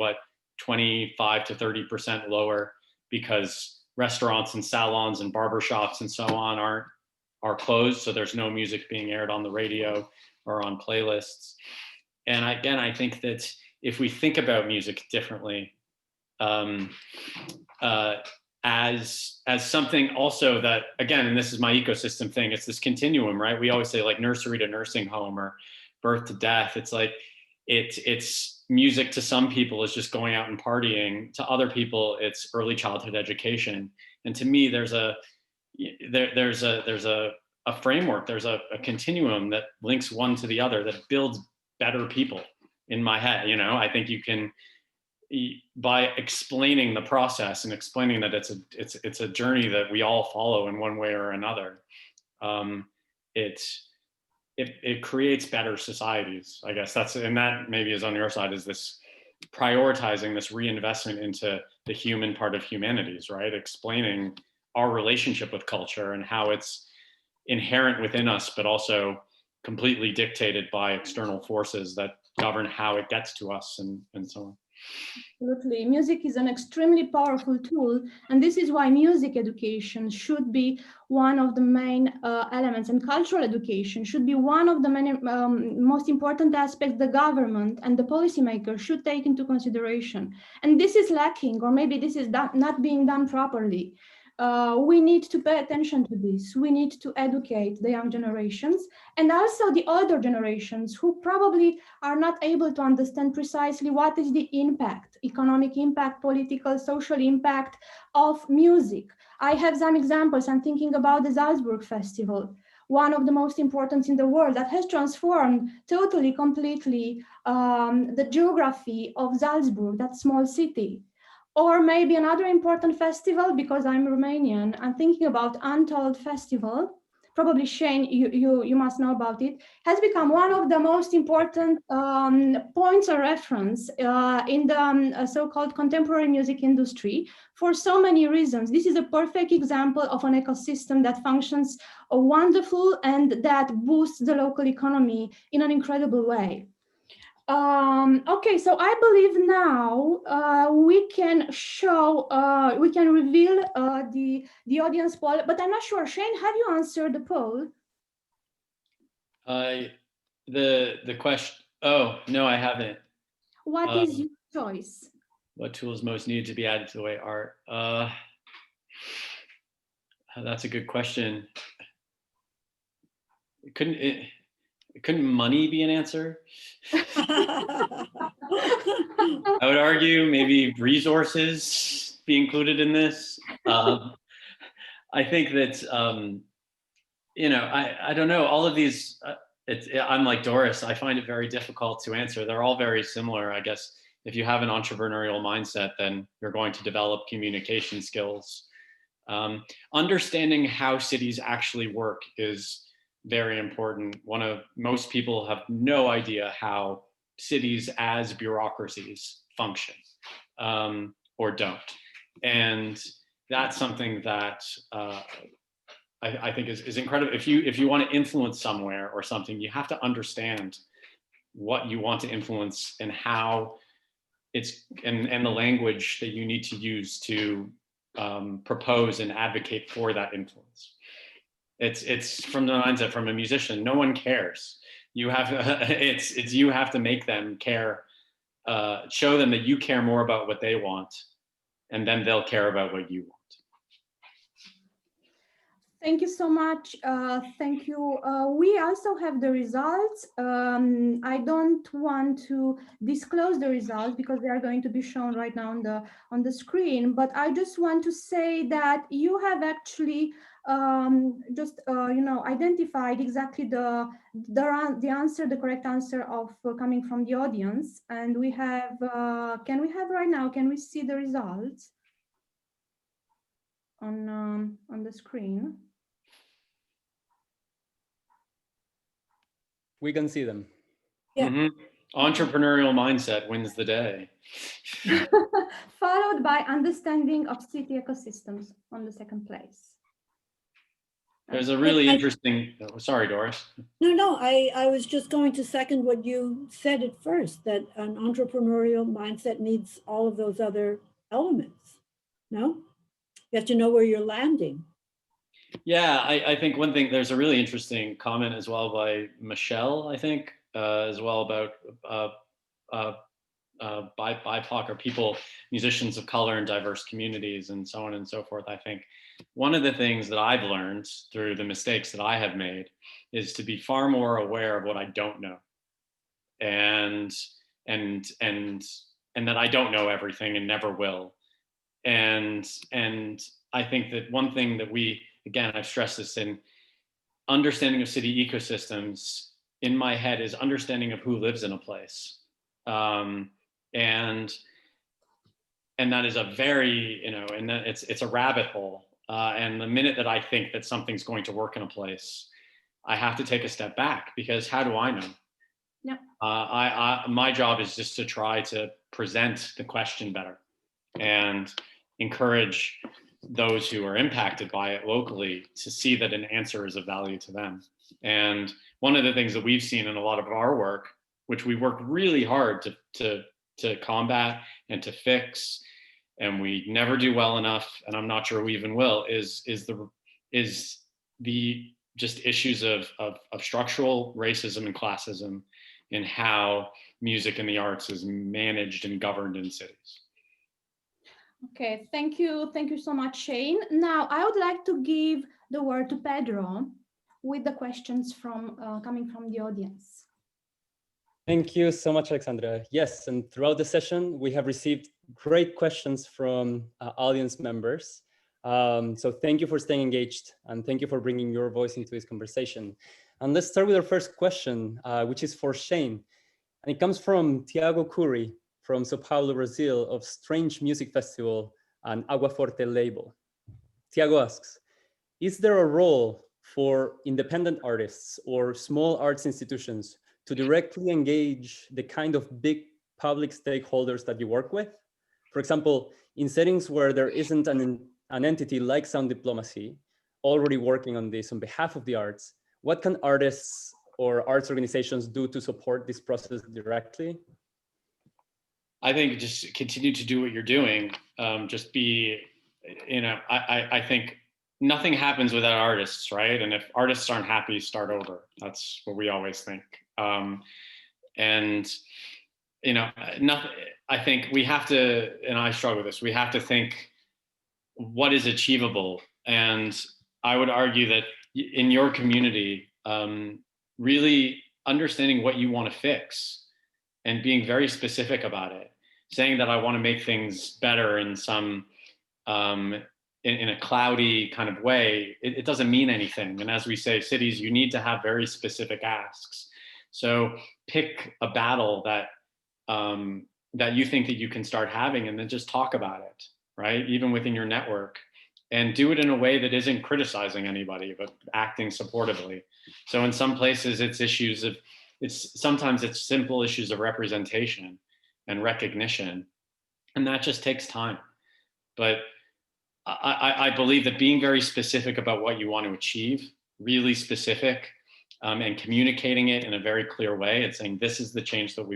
[SPEAKER 4] 25 to 30% lower, because restaurants and salons and barbershops and so on are closed. So there's no music being aired on the radio or on playlists. And again, I think that if we think about music differently, as something also that, again, and this is my ecosystem thing, it's this continuum, right? We always say nursery to nursing home or birth to death. It's it's music to some people is just going out and partying. To other people, it's early childhood education. And to me, there's a framework, there's a continuum that links one to the other, that builds better people in my head. I think you can, by explaining the process and explaining that it's a journey that we all follow in one way or another, it creates better societies, I guess. And that maybe is on your side, is this prioritizing this reinvestment into the human part of humanities, right? Explaining our relationship with culture and how it's inherent within us, but also completely dictated by external forces that govern how it gets to us and so on.
[SPEAKER 2] Absolutely. Music is an extremely powerful tool, and this is why music education should be one of the main elements, and cultural education should be one of the many most important aspects the government and the policymakers should take into consideration. And this is lacking, or maybe this is not being done properly. We need to pay attention to this. We need to educate the young generations and also the older generations who probably are not able to understand precisely what is the impact, economic impact, political, social impact of music. I have some examples. I'm thinking about the Salzburg Festival, one of the most important in the world that has transformed totally, completely the geography of Salzburg, that small city. Or maybe another important festival, because I'm Romanian, I'm thinking about Untitled Festival. Probably Shane, you must know about it, has become one of the most important points of reference in the so-called contemporary music industry for so many reasons. This is a perfect example of an ecosystem that functions wonderful and that boosts the local economy in an incredible way. Okay, so I believe now we can show, we can reveal the audience poll, but I'm not sure. Shane, have you answered the poll?
[SPEAKER 4] The question, oh, no, I haven't.
[SPEAKER 2] What is your choice?
[SPEAKER 4] What tools most needed to be added to the way art? That's a good question. Couldn't money be an answer? I would argue maybe resources be included in this. I think that, you know, I don't know, all of these, I'm like Doris, I find it very difficult to answer. They're all very similar. I guess if you have an entrepreneurial mindset, then you're going to develop communication skills. Understanding how cities actually work is very important. Most people have no idea how cities as bureaucracies function or don't. And that's something that I think is incredible. If you want to influence somewhere or something, you have to understand what you want to influence and how and the language that you need to use to propose and advocate for that influence. It's from the mindset from a musician. No one cares. You have you have to make them care. Show them that you care more about what they want, and then they'll care about what you want.
[SPEAKER 2] Thank you so much. Thank you. We also have the results. I don't want to disclose the results because they are going to be shown right now on the screen. But I just want to say that you have actually identified exactly the answer, the correct answer of coming from the audience. And we have. Can we have right now? Can we see the results on the screen?
[SPEAKER 5] We can see them.
[SPEAKER 3] Yeah.
[SPEAKER 4] Mm-hmm. Entrepreneurial mindset wins the day.
[SPEAKER 2] Followed by understanding of city ecosystems on the second place.
[SPEAKER 4] There's a really interesting, sorry, Doris.
[SPEAKER 3] No, I was just going to second what you said at first, that an entrepreneurial mindset needs all of those other elements. No? You have to know where you're landing.
[SPEAKER 4] Yeah, I think one thing, there's a really interesting comment as well by Michelle, I think, as well about BIPOC or people, musicians of color in diverse communities and so on and so forth. I think one of the things that I've learned through the mistakes that I have made is to be far more aware of what I don't know, and that I don't know everything and never will. And I think that one thing that again, I've stressed this in understanding of city ecosystems in my head is understanding of who lives in a place. And that is a very, and that it's a rabbit hole. And the minute that I think that something's going to work in a place, I have to take a step back, because how do I know?
[SPEAKER 2] Yeah.
[SPEAKER 4] My job is just to try to present the question better and encourage those who are impacted by it locally to see that an answer is of value to them. And one of the things that we've seen in a lot of our work, which we work really hard to combat and to fix, and we never do well enough, and I'm not sure we even will, is the just issues of structural racism and classism in how music and the arts is managed and governed in cities.
[SPEAKER 2] Okay, thank you so much, Shane. Now I would like to give the word to Pedro with the questions from coming from the audience.
[SPEAKER 5] Thank you so much, Alexandra. Yes, and throughout the session, we have received great questions from audience members. So thank you for staying engaged, and thank you for bringing your voice into this conversation. And let's start with our first question, which is for Shane. And it comes from Tiago Cury from Sao Paulo, Brazil, of Strange Music Festival and Agua Forte label. Tiago asks, is there a role for independent artists or small arts institutions to directly engage the kind of big public stakeholders that you work with? For example, in settings where there isn't an entity like Sound Diplomacy already working on this on behalf of the arts, what can artists or arts organizations do to support this process directly?
[SPEAKER 4] I think just continue to do what you're doing. Just be, I think nothing happens without artists, right? And if artists aren't happy, start over. That's what we always think. And nothing. I think we have to, and I struggle with this. We have to think what is achievable. And I would argue that in your community, really understanding what you want to fix and being very specific about it, saying that I want to make things better in some in a cloudy kind of way, it doesn't mean anything. And as we say, cities, you need to have very specific asks. So pick a battle that that you think that you can start having, and then just talk about it, right? Even within your network, and do it in a way that isn't criticizing anybody, but acting supportively. So in some places, it's issues of, sometimes it's simple issues of representation and recognition, and that just takes time. But I believe that being very specific about what you want to achieve, really specific, and communicating it in a very clear way, and saying this is the change that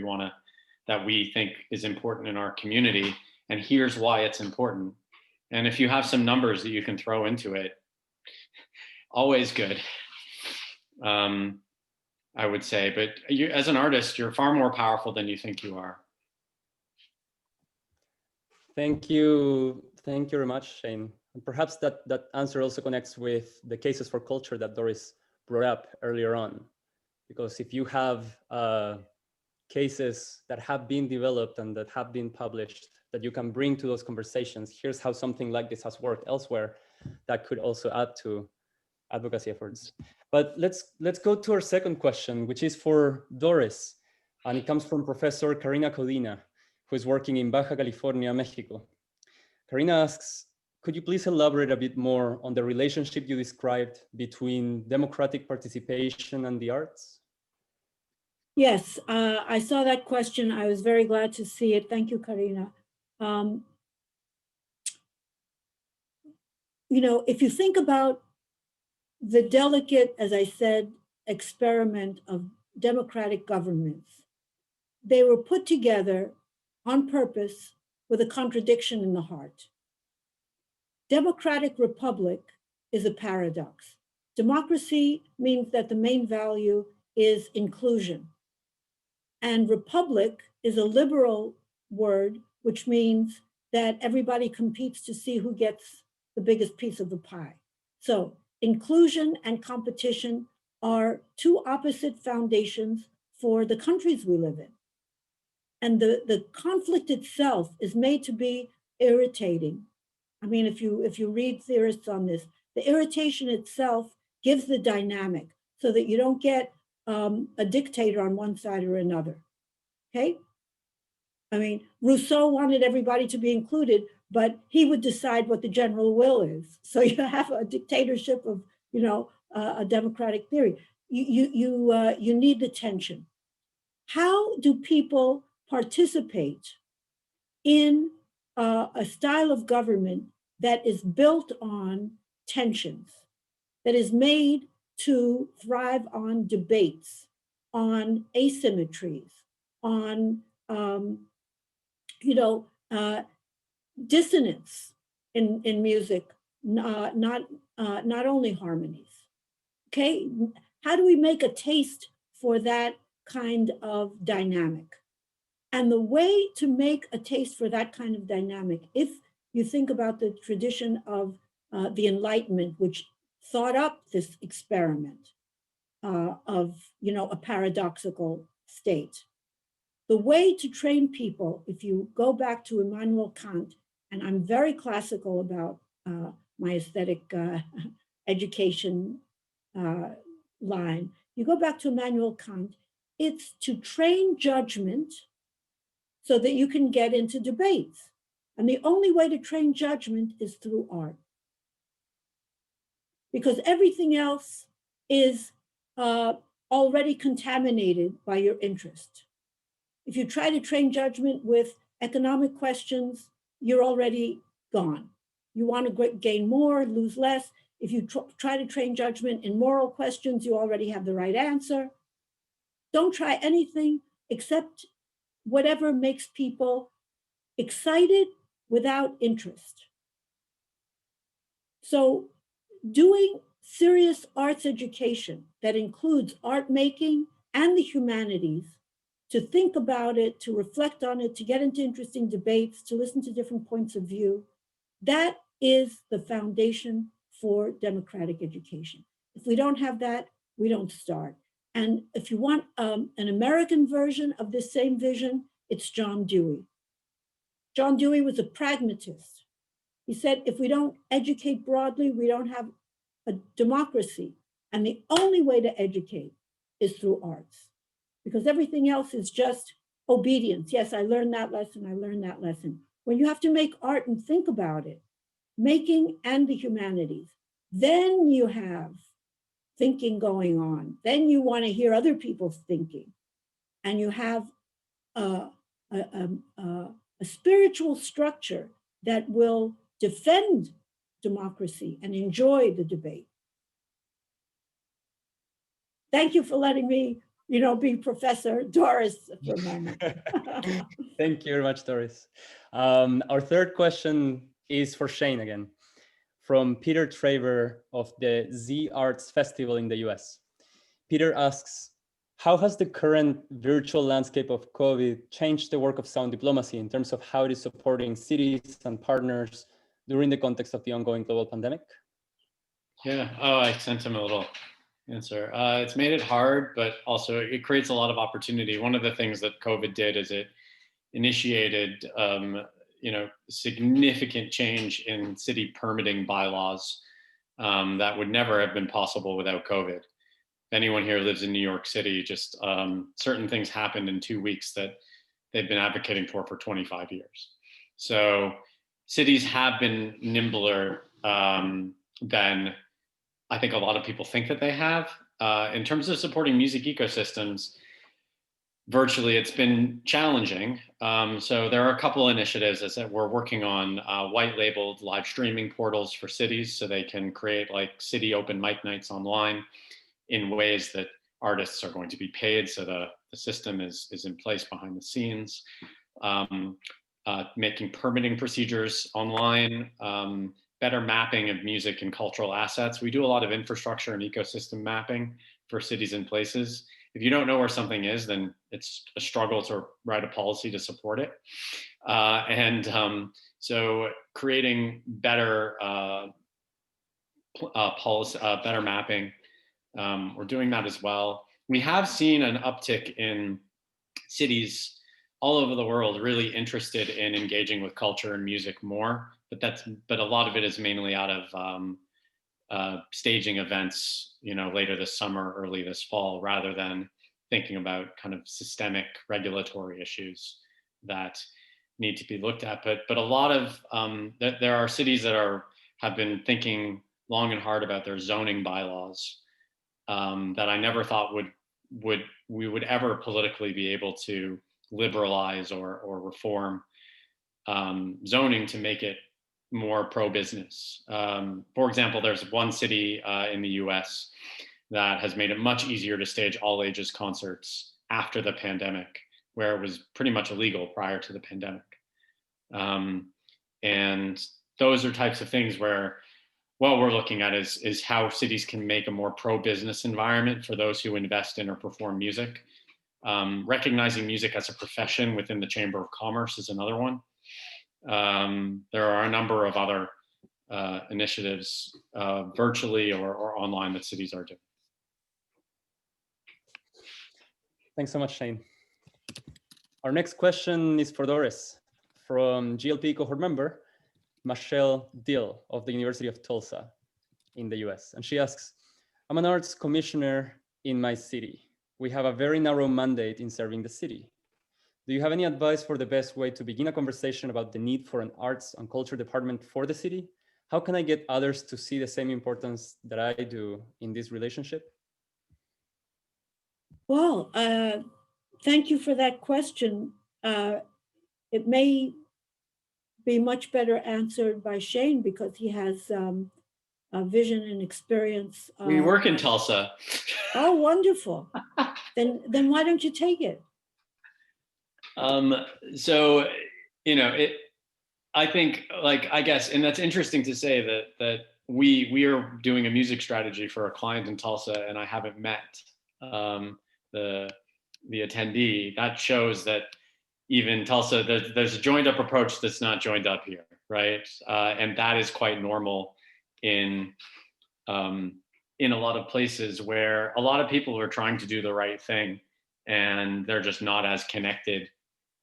[SPEAKER 4] we think is important in our community, and here's why it's important. And if you have some numbers that you can throw into it, always good, I would say. But you, as an artist, you're far more powerful than you think you are.
[SPEAKER 5] Thank you very much, Shane. And perhaps that answer also connects with the cases for culture that Doris brought up earlier on. Because if you have cases that have been developed and that have been published that you can bring to those conversations, here's how something like this has worked elsewhere, that could also add to advocacy efforts. But let's go to our second question, which is for Doris, and it comes from Professor Karina Codina, who is working in Baja California, Mexico. Karina asks, could you please elaborate a bit more on the relationship you described between democratic participation and the arts?
[SPEAKER 3] Yes, I saw that question. I was very glad to see it. Thank you, Karina. If you think about the delicate, as I said, experiment of democratic governments, they were put together on purpose with a contradiction in the heart. Democratic republic is a paradox. Democracy means that the main value is inclusion. And republic is a liberal word, which means that everybody competes to see who gets the biggest piece of the pie. So inclusion and competition are two opposite foundations for the countries we live in. And the conflict itself is made to be irritating. I mean, if you read theorists on this, the irritation itself gives the dynamic so that you don't get a dictator on one side or another, okay? I mean, Rousseau wanted everybody to be included, but he would decide what the general will is. So you have a dictatorship of, a democratic theory. You need the tension. How do people participate in a style of government that is built on tensions, that is made to thrive on debates, on asymmetries, on dissonance in music, not only harmonies. Okay, how do we make a taste for that kind of dynamic? And the way to make a taste for that kind of dynamic, if you think about the tradition of the Enlightenment, which thought up this experiment of a paradoxical state, the way to train people, if you go back to Immanuel Kant, and I'm very classical about my aesthetic education line, you go back to Immanuel Kant, it's to train judgment so that you can get into debates. And the only way to train judgment is through art. Because everything else is already contaminated by your interest. If you try to train judgment with economic questions, you're already gone. You want to gain more, lose less. If you try to train judgment in moral questions, you already have the right answer. Don't try anything except whatever makes people excited without interest. So doing serious arts education that includes art making and the humanities, to think about it, to reflect on it, to get into interesting debates, to listen to different points of view, that is the foundation for democratic education. If we don't have that, we don't start. And if you want an American version of this same vision, it's John Dewey. John Dewey was a pragmatist. He said, if we don't educate broadly, we don't have a democracy. And the only way to educate is through arts, because everything else is just obedience. Yes, I learned that lesson, I learned that lesson. When you have to make art and think about it, making and the humanities, then you have thinking going on. Then you want to hear other people's thinking. And you have a spiritual structure that will defend democracy and enjoy the debate. Thank you for letting me, be Professor Doris for a moment.
[SPEAKER 5] Thank you very much, Doris. Our third question is for Shane again, from Peter Traver of the Z Arts Festival in the US. Peter asks, how has the current virtual landscape of COVID changed the work of sound diplomacy in terms of how it is supporting cities and partners during the context of the ongoing global pandemic?
[SPEAKER 4] Yeah, I sent him a little answer. It's made it hard, but also it creates a lot of opportunity. One of the things that COVID did is it initiated, significant change in city permitting bylaws that would never have been possible without COVID. If anyone here lives in New York City, just certain things happened in 2 weeks that they've been advocating for 25 years. So cities have been nimbler than I think a lot of people think that they have. In terms of supporting music ecosystems, virtually it's been challenging. So there are a couple initiatives that we're working on, white labeled live streaming portals for cities so they can create like city open mic nights online in ways that artists are going to be paid. So the system is in place behind the scenes. Making permitting procedures online, better mapping of music and cultural assets. We do a lot of infrastructure and ecosystem mapping for cities and places. If you don't know where something is, then it's a struggle to write a policy to support it. So creating better policy, better mapping, we're doing that as well. We have seen an uptick in cities all over the world really interested in engaging with culture and music more, but a lot of it is mainly out of staging events, later this summer, early this fall, rather than thinking about kind of systemic regulatory issues that need to be looked at. But a lot of there are cities that have been thinking long and hard about their zoning bylaws that I never thought we would ever politically be able to liberalize or reform zoning to make it more pro-business. For example, there's one city in the US that has made it much easier to stage all ages concerts after the pandemic, where it was pretty much illegal prior to the pandemic. And those are types of things where what we're looking at is how cities can make a more pro-business environment for those who invest in or perform music. Recognizing music as a profession within the Chamber of Commerce is another one. There are a number of other initiatives virtually or online that cities are doing.
[SPEAKER 5] Thanks so much, Shane. Our next question is for Doris from GLP cohort member, Michelle Dill of the University of Tulsa in the US. And she asks, I'm an arts commissioner in my city. We have a very narrow mandate in serving the city. Do you have any advice for the best way to begin a conversation about the need for an arts and culture department for the city? How can I get others to see the same importance that I do in this relationship?
[SPEAKER 3] Well, thank you for that question. It may be much better answered by Shane because he has a vision and experience.
[SPEAKER 4] We work in Tulsa.
[SPEAKER 3] Oh, wonderful. Then why don't you take it?
[SPEAKER 4] So, you know, I think, like, I guess, and that's interesting to say that we are doing a music strategy for a client in Tulsa, and I haven't met the attendee. That shows that even Tulsa, there's a joined up approach that's not joined up here, right? And that is quite normal in a lot of places where a lot of people are trying to do the right thing and they're just not as connected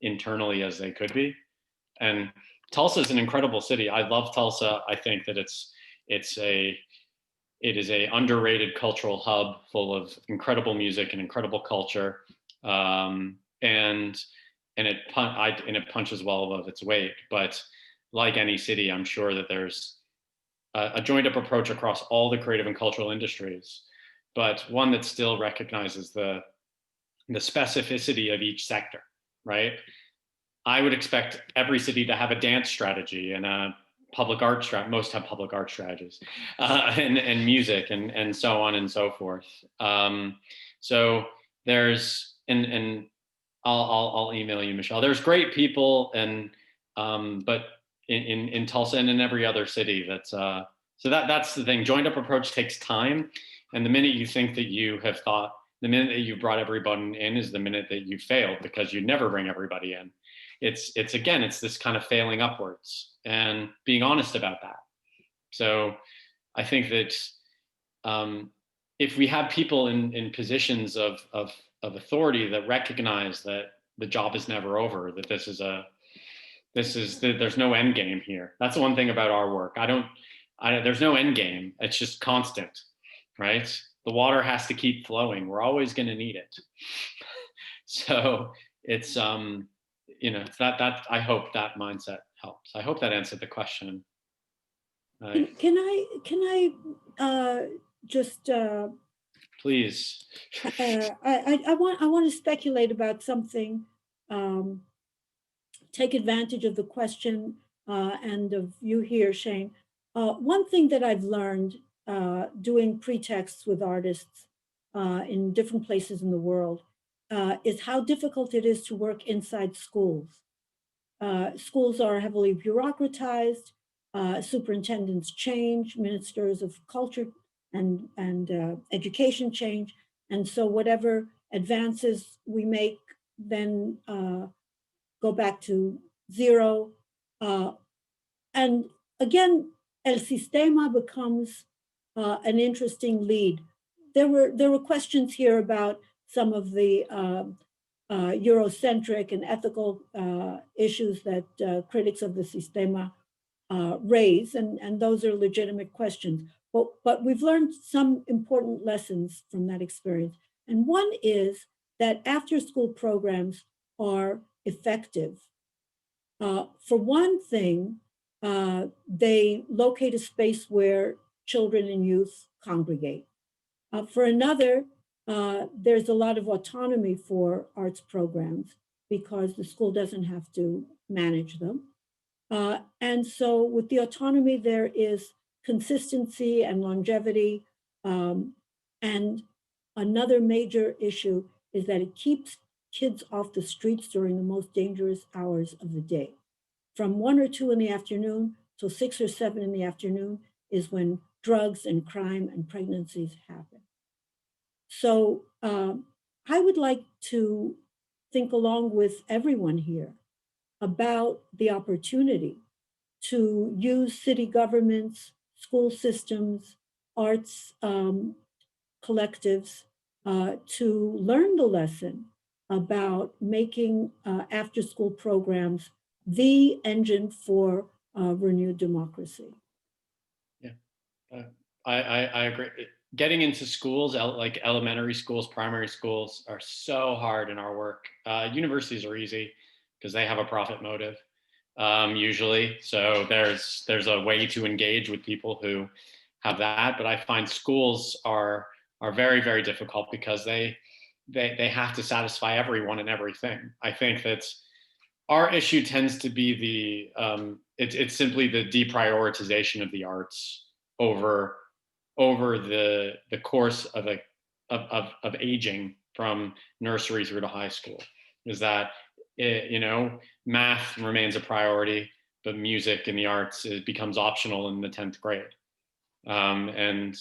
[SPEAKER 4] internally as they could be. And Tulsa is an incredible city. I love Tulsa. I think that it is a underrated cultural hub full of incredible music and incredible culture. And it punches well above its weight. But like any city, I'm sure that there's a joined up approach across all the creative and cultural industries, but one that still recognizes the specificity of each sector, right? I would expect every city to have a dance strategy and a public art strategy. Most have public art strategies, and music and so on and so forth. So there's, and I'll email you, Michelle. There's great people, but in Tulsa and in every other city. That's the thing. Joined up approach takes time, and the minute you think that you have thought, the minute that you brought everybody in is the minute that you failed, because you never bring everybody in. It's this kind of failing upwards and being honest about that. So I think that if we have people in positions of authority that recognize that the job is never over, that there's no end game here. That's the one thing about our work. There's no end game. It's just constant, right? The water has to keep flowing. We're always going to need it. So it's, that I hope that mindset helps. I hope that answered the question.
[SPEAKER 3] Can I just
[SPEAKER 4] please?
[SPEAKER 3] I want to speculate about something. Take advantage of the question and of you here, Shane. One thing that I've learned doing pretexts with artists in different places in the world is how difficult it is to work inside schools. Schools are heavily bureaucratized, superintendents change, ministers of culture and education change. And so whatever advances we make then go back to zero. And again, el sistema becomes an interesting lead. There were questions here about some of the Eurocentric and ethical issues that critics of the sistema raise, and those are legitimate questions. But we've learned some important lessons from that experience. And one is that after-school programs are effective. For one thing, they locate a space where children and youth congregate. For another, there's a lot of autonomy for arts programs because the school doesn't have to manage them. And so with the autonomy, there is consistency and longevity. And another major issue is that it keeps kids off the streets during the most dangerous hours of the day. From 1 or 2 in the afternoon till 6 or 7 in the afternoon is when drugs and crime and pregnancies happen. So I would like to think along with everyone here about the opportunity to use city governments, school systems, arts collectives to learn the lesson about making after-school programs the engine for renewed democracy.
[SPEAKER 4] Yeah, I agree. Getting into schools, like elementary schools, primary schools, are so hard in our work. Universities are easy because they have a profit motive usually. So there's a way to engage with people who have that. But I find schools are very, very difficult because they have to satisfy everyone and everything. I think that our issue tends to be it's simply the deprioritization of the arts over the course of aging from nursery through to high school. Is that math remains a priority, but music and the arts, it becomes optional in the 10th grade. And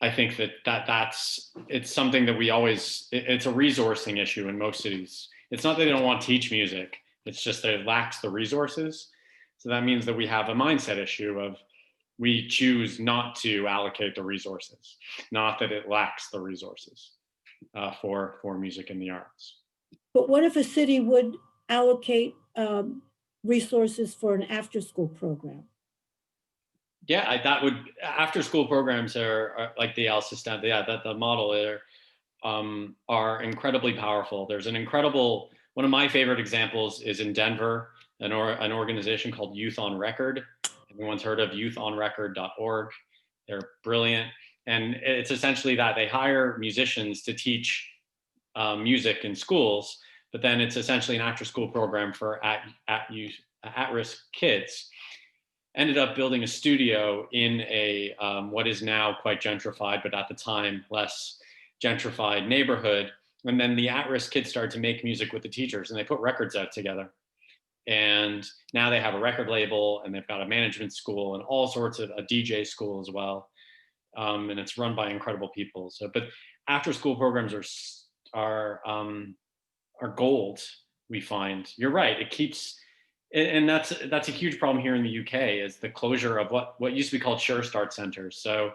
[SPEAKER 4] I think it's something that it's a resourcing issue in most cities. It's not that they don't want to teach music, it's just that it lacks the resources. So that means that we have a mindset issue of we choose not to allocate the resources, not that it lacks the resources for music and the arts.
[SPEAKER 3] But what if a city would allocate resources for an after-school program?
[SPEAKER 4] Yeah, that would, after-school programs are like the Al system. Yeah, the model there are incredibly powerful. There's one of my favorite examples is in Denver, an organization called Youth on Record. Everyone's heard of youthonrecord.org. They're brilliant. And it's essentially that they hire musicians to teach music in schools, but then it's essentially an after-school program for at-risk kids. Ended up building a studio in a what is now quite gentrified, but at the time less gentrified neighborhood. And then the at-risk kids started to make music with the teachers, and they put records out together. And now they have a record label, and they've got a management school and all sorts of a DJ school as well. And it's run by incredible people. So, but after-school programs are gold. We find. You're right. It keeps, and that's a huge problem here in the UK, is the closure of what used to be called Sure Start centers. So,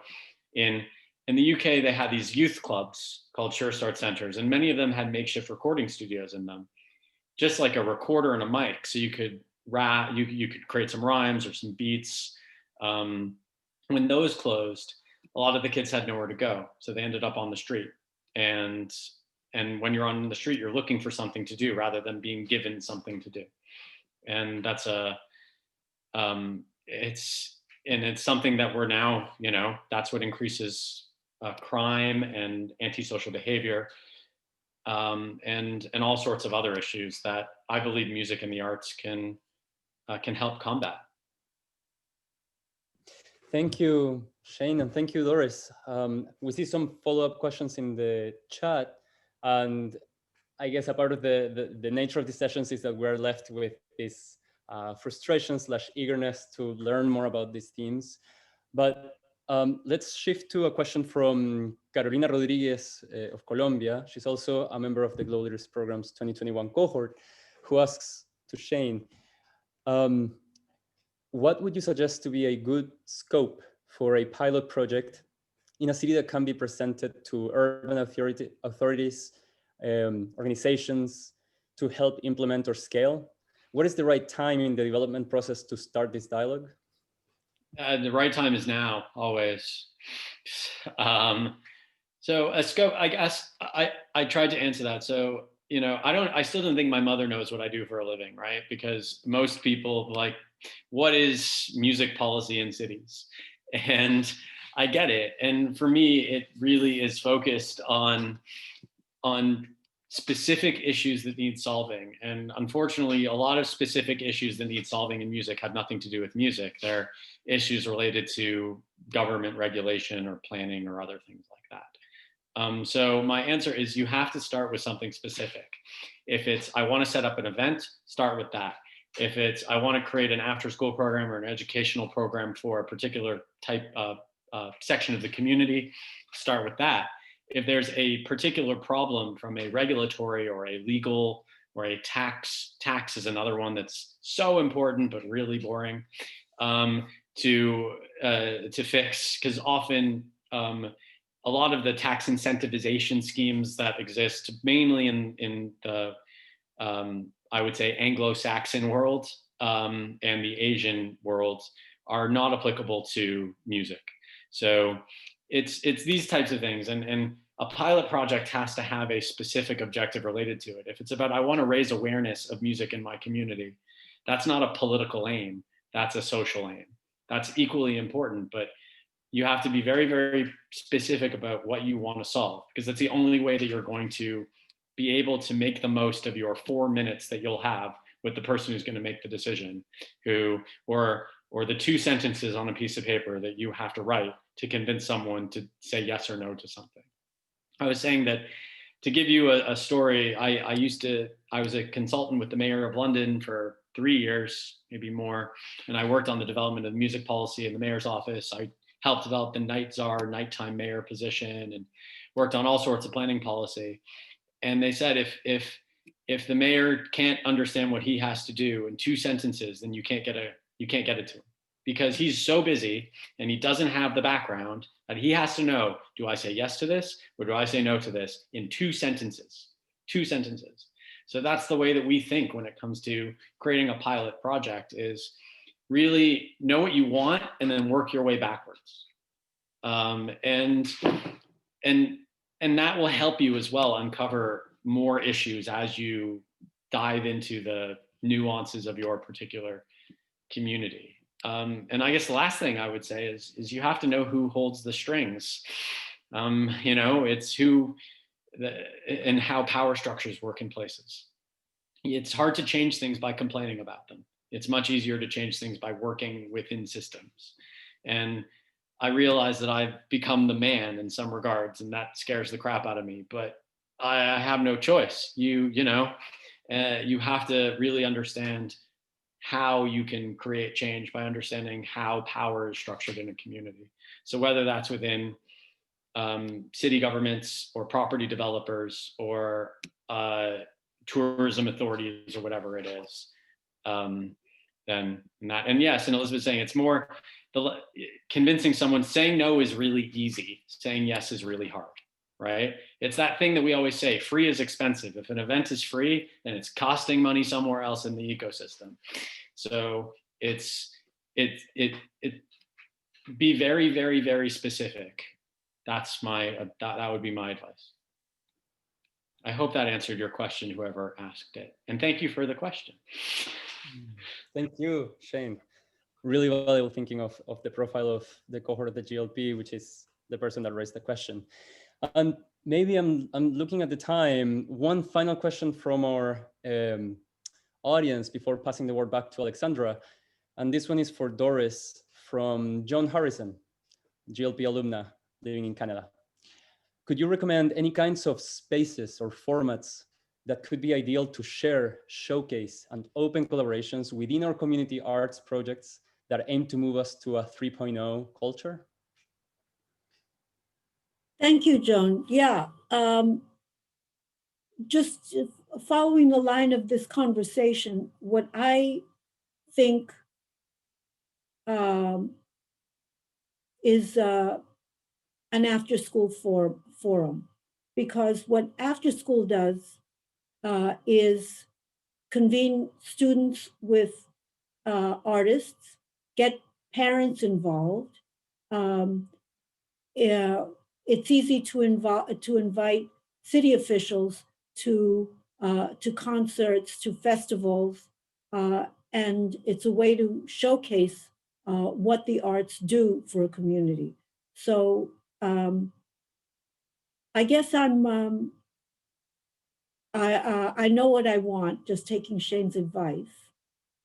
[SPEAKER 4] in the UK, they had these youth clubs called Sure Start centers, and many of them had makeshift recording studios in them. Just like a recorder and a mic, so you could you could create some rhymes or some beats. When those closed, a lot of the kids had nowhere to go, so they ended up on the street. And when you're on the street, you're looking for something to do rather than being given something to do. And that's it's something that we're now, that's what increases crime and antisocial behavior. And all sorts of other issues that I believe music and the arts can help combat.
[SPEAKER 5] Thank you, Shane, and thank you, Doris. We see some follow-up questions in the chat, and I guess a part of the nature of these sessions is that we're left with this frustration/eagerness to learn more about these themes. But let's shift to a question from Carolina Rodriguez of Colombia. She's also a member of the Global Leaders Program's 2021 cohort, who asks to Shane, what would you suggest to be a good scope for a pilot project in a city that can be presented to urban authorities, organizations to help implement or scale? What is the right time in the development process to start this dialogue?
[SPEAKER 4] The right time is now, always. So a scope, I guess I tried to answer that. So, I still don't think my mother knows what I do for a living, right? Because most people like, what is music policy in cities? And I get it. And for me, it really is focused on specific issues that need solving. And unfortunately, a lot of specific issues that need solving in music have nothing to do with music. They're issues related to government regulation or planning or other things like that. So my answer is you have to start with something specific. If it's, I want to set up an event, start with that. If it's, I want to create an after-school program or an educational program for a particular type of section of the community, start with that. If there's a particular problem from a regulatory or a legal or a tax is another one that's so important but really boring to fix, because often a lot of the tax incentivization schemes that exist, mainly in the I would say Anglo-Saxon world and the Asian world, are not applicable to music. So it's these types of things, and a pilot project has to have a specific objective related to it. If it's about, I want to raise awareness of music in my community, that's not a political aim, that's a social aim. That's equally important, but you have to be very, very specific about what you want to solve, because that's the only way that you're going to be able to make the most of your 4 minutes that you'll have with the person who's going to make the decision, or the 2 sentences on a piece of paper that you have to write to convince someone to say yes or no to something. I was saying that, to give you a story, I was a consultant with the mayor of London for 3 years, maybe more, and I worked on the development of music policy in the mayor's office. I helped develop the night czar, nighttime mayor position, and worked on all sorts of planning policy. And they said, if the mayor can't understand what he has to do in 2 sentences, then you can't get it to him, because he's so busy and he doesn't have the background that he has to know, do I say yes to this or do I say no to this in 2 sentences? 2 sentences. So that's the way that we think when it comes to creating a pilot project, is really know what you want and then work your way backwards. And that will help you as well uncover more issues as you dive into the nuances of your particular community. And I guess the last thing I would say is you have to know who holds the strings. It's who and how power structures work in places. It's hard to change things by complaining about them. It's much easier to change things by working within systems. And I realize that I've become the man in some regards, and that scares the crap out of me, but I have no choice. You have to really understand how you can create change by understanding how power is structured in a community. So whether that's within city governments or property developers or tourism authorities or whatever it is, then that. And yes, and Elizabeth's saying it's more convincing someone. Saying no is really easy. Saying yes is really hard, right? It's that thing that we always say, free is expensive. If an event is free, then it's costing money somewhere else in the ecosystem. So it's be very, very, very specific. That's that would be my advice. I hope that answered your question, whoever asked it. And thank you for the question.
[SPEAKER 5] Thank you, Shane. Really valuable thinking of the profile of the cohort of the GLP, which is the person that raised the question. And maybe I'm looking at the time. One final question from our audience before passing the word back to Alexandra. And this one is for Doris from John Harrison, GLP alumna living in Canada. Could you recommend any kinds of spaces or formats that could be ideal to share, showcase, and open collaborations within our community arts projects that aim to move us to a 3.0 culture?
[SPEAKER 3] Thank you, Joan. Yeah, just following the line of this conversation, what I think is an after-school forum, because what after-school does is convene students with artists, get parents involved. It's easy to invite city officials to concerts, to festivals, and it's a way to showcase what the arts do for a community. So I guess I know what I want, just taking Shane's advice,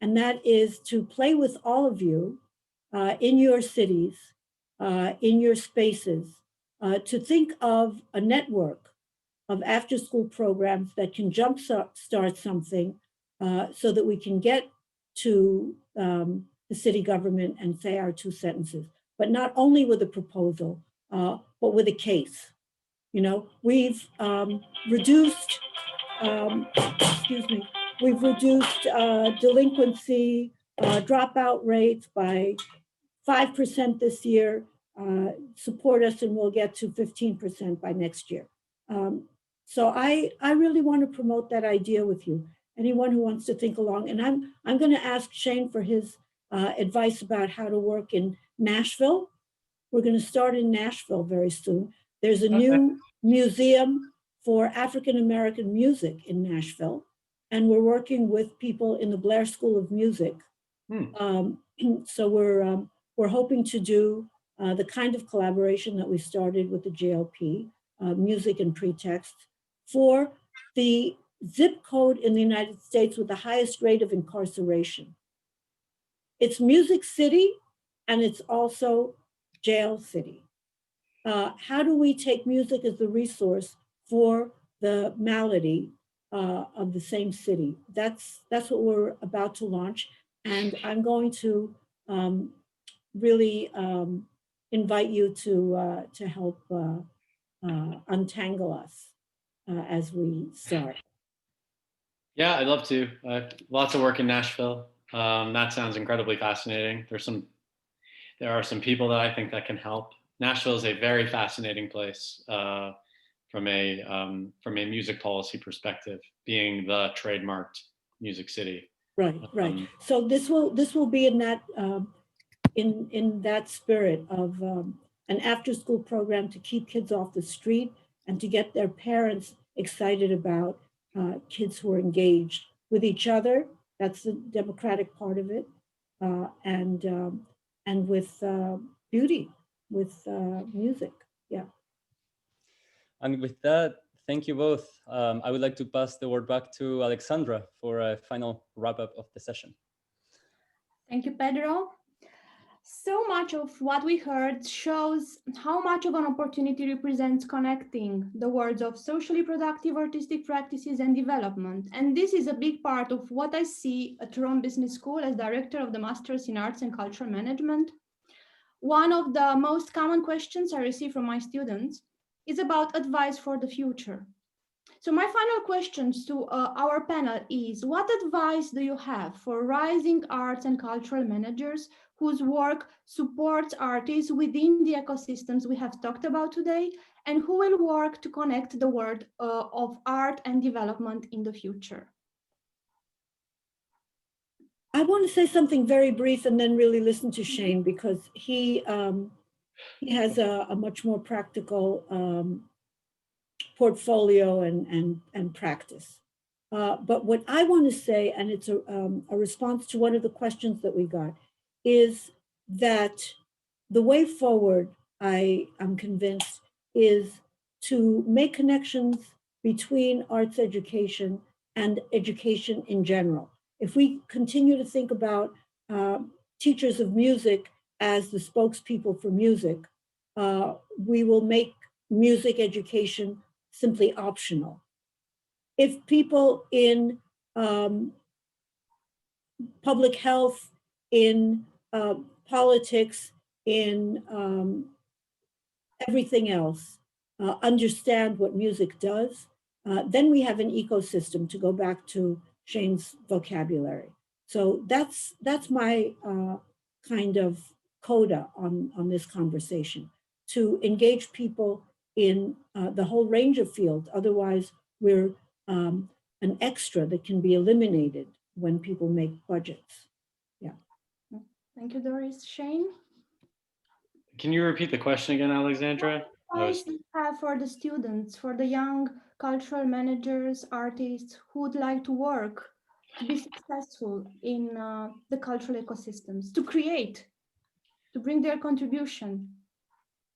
[SPEAKER 3] and that is to play with all of you in your cities, in your spaces, to think of a network of after-school programs that can jumpstart something so that we can get to the city government and say our 2 sentences, but not only with a proposal, but with a case. You know, we've reduced, we've reduced delinquency, dropout rates by 5% this year. Support us and we'll get to 15% by next year. So I really want to promote that idea with you. Anyone who wants to think along, and I'm going to ask Shane for his advice about how to work in Nashville. We're going to start in Nashville very soon. There's a new museum for African-American music in Nashville, and we're working with people in the Blair School of Music. So we're hoping to do the kind of collaboration that we started with the GLP, music and pretext, for the zip code in the United States with the highest rate of incarceration. It's Music City, and it's also Jail City. How do we take music as the resource for the malady of the same city? That's what we're about to launch. And I'm going to really invite you to help untangle us as we start.
[SPEAKER 4] Yeah, I'd love to. Lots of work in Nashville. That sounds incredibly fascinating. There are some people that I think that can help. Nashville is a very fascinating place from a music policy perspective, being the trademarked music city.
[SPEAKER 3] Right. So this will be in that in that spirit of an after-school program to keep kids off the street and to get their parents excited about kids who are engaged with each other. That's the democratic part of it, and with beauty, with music. Yeah.
[SPEAKER 5] And with that, thank you both. I would like to pass the word back to Alexandra for a final wrap-up of the session.
[SPEAKER 2] Thank you, Pedro. So much of what we heard shows how much of an opportunity represents connecting the words of socially productive artistic practices and development. And this is a big part of what I see at Rome Business School as director of the Masters in Arts and Cultural Management. One of the most common questions I receive from my students is about advice for the future. So my final questions to our panel is, what advice do you have for rising arts and cultural managers whose work supports artists within the ecosystems we have talked about today, and who will work to connect the world of art and development in the future?
[SPEAKER 3] I want to say something very brief and then really listen to Shane, because he has a much more practical portfolio and practice. But what I want to say, and it's a response to one of the questions that we got, is that the way forward, I am convinced, is to make connections between arts education and education in general. If we continue to think about teachers of music as the spokespeople for music, we will make music education simply optional. If people in public health, in politics, in everything else, understand what music does, then we have an ecosystem, to go back to Shane's vocabulary. So that's my kind of coda on this conversation, to engage people in the whole range of fields. Otherwise, we're an extra that can be eliminated when people make budgets. Yeah.
[SPEAKER 2] Thank you, Doris. Shane?
[SPEAKER 4] Can you repeat the question again, Alexandra?
[SPEAKER 2] What advice do you have for the students, for the young cultural managers, artists who would like to work to be successful in the cultural ecosystems, to create, to bring their contribution?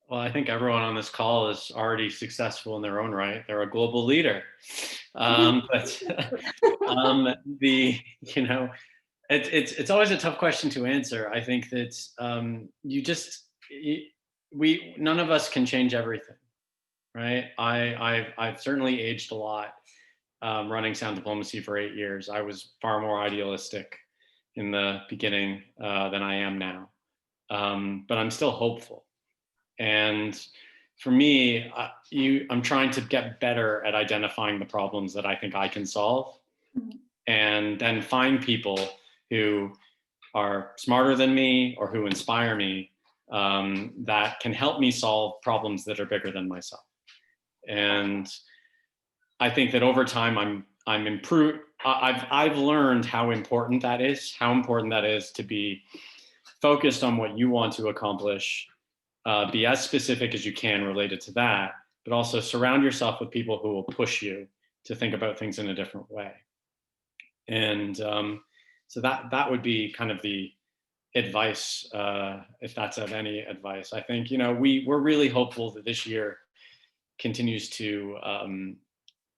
[SPEAKER 4] Well, I think everyone on this call is already successful in their own right. They're a global leader. But it's always a tough question to answer. I think that none of us can change everything, right? I've certainly aged a lot running sound diplomacy for 8 years. I was far more idealistic in the beginning than I am now, but I'm still hopeful. And for me, I'm trying to get better at identifying the problems that I think I can solve, and then find people who are smarter than me or who inspire me that can help me solve problems that are bigger than myself. And I think that over time, I'm improved. I've learned how important that is to be focused on what you want to accomplish, be as specific as you can related to that, but also surround yourself with people who will push you to think about things in a different way. And so that would be kind of the advice, if that's of any advice. I think, we're really hopeful that this year continues to,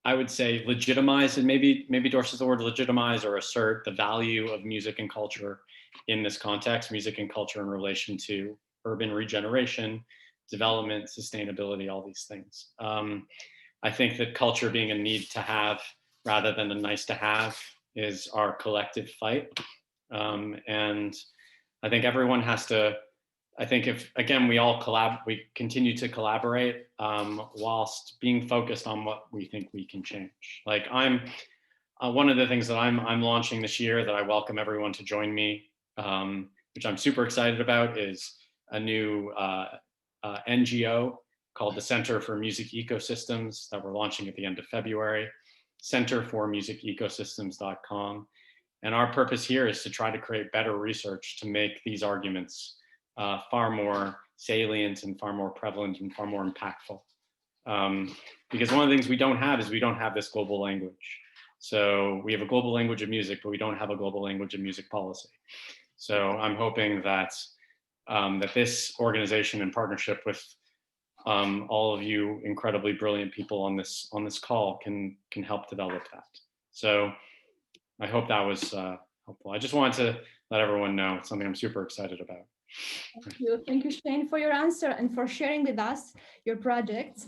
[SPEAKER 4] I would say, legitimize, and maybe Doris is the word, legitimize or assert the value of music and culture in this context, music and culture in relation to urban regeneration, development, sustainability, all these things. I think that culture being a need to have rather than a nice to have is our collective fight. And I think everyone has to, I think if, again, we continue to collaborate whilst being focused on what we think we can change. Like one of the things that I'm launching this year that I welcome everyone to join me, which I'm super excited about, is a new NGO called the Center for Music Ecosystems that we're launching at the end of February, centerformusicecosystems.com. And our purpose here is to try to create better research to make these arguments far more salient and far more prevalent and far more impactful. Because one of the things we don't have is we don't have this global language. So we have a global language of music, but we don't have a global language of music policy. So I'm hoping that that this organization, in partnership with all of you incredibly brilliant people on this call, can help develop that. So I hope that was helpful. I just wanted to let everyone know it's something I'm super excited about.
[SPEAKER 2] Thank you, Shane, for your answer and for sharing with us your projects.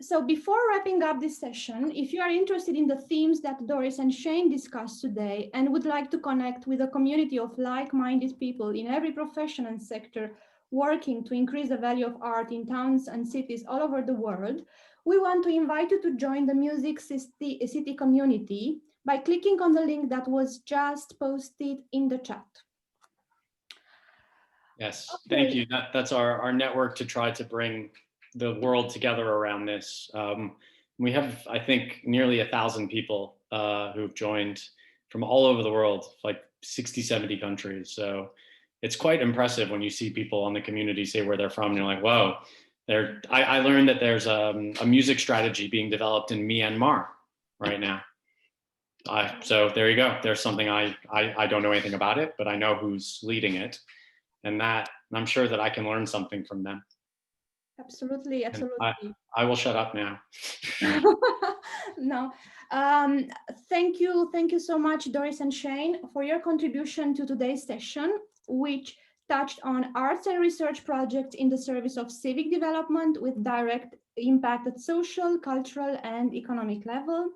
[SPEAKER 2] So before wrapping up this session, if you are interested in the themes that Doris and Shane discussed today and would like to connect with a community of like-minded people in every profession and sector working to increase the value of art in towns and cities all over the world, we want to invite you to join the Music City community by clicking on the link that was just posted in the chat.
[SPEAKER 4] Yes,
[SPEAKER 2] Okay.
[SPEAKER 4] thank you. That's our network to try to bring the world together around this. We have, I think, nearly 1,000 people who've joined from all over the world, like 60, 70 countries. So it's quite impressive when you see people on the community say where they're from, and you're like, whoa. I learned that there's a music strategy being developed in Myanmar right now. So there you go. There's something I don't know anything about it, but I know who's leading it. And I'm sure that I can learn something from them.
[SPEAKER 2] Absolutely.
[SPEAKER 4] I will shut up now.
[SPEAKER 2] No, thank you so much, Doris and Shane, for your contribution to today's session, which touched on arts and research projects in the service of civic development with direct impact at social, cultural, and economic level.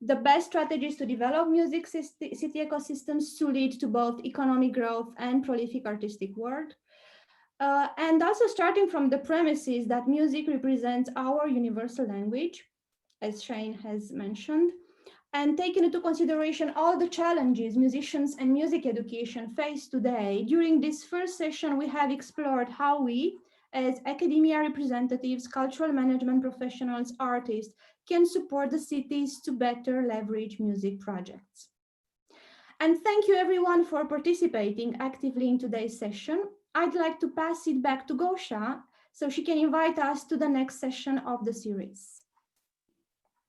[SPEAKER 2] The best strategies to develop music city ecosystems to lead to both economic growth and prolific artistic work. And also starting from the premises that music represents our universal language, as Shane has mentioned, and taking into consideration all the challenges musicians and music education face today. During this first session, we have explored how we, as academia representatives, cultural management professionals, artists, can support the cities to better leverage music projects. And thank you everyone for participating actively in today's session. I'd like to pass it back to Gosha so she can invite us to the next session of the series.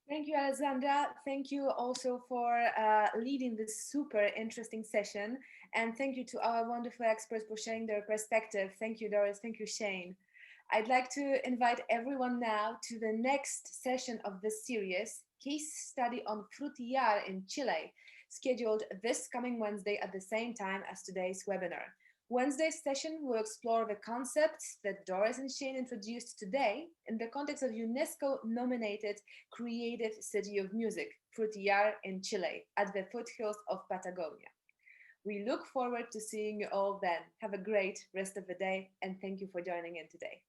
[SPEAKER 1] Thank you, Alexandra. Thank you also for leading this super interesting session. And thank you to our wonderful experts for sharing their perspective. Thank you, Doris. Thank you, Shane. I'd like to invite everyone now to the next session of this series, Case Study on Frutillar in Chile, scheduled this coming Wednesday at the same time as today's webinar. Wednesday's session will explore the concepts that Doris and Shane introduced today in the context of UNESCO-nominated Creative City of Music, Frutillar in Chile, at the foothills of Patagonia. We look forward to seeing you all then. Have a great rest of the day, and thank you for joining in today.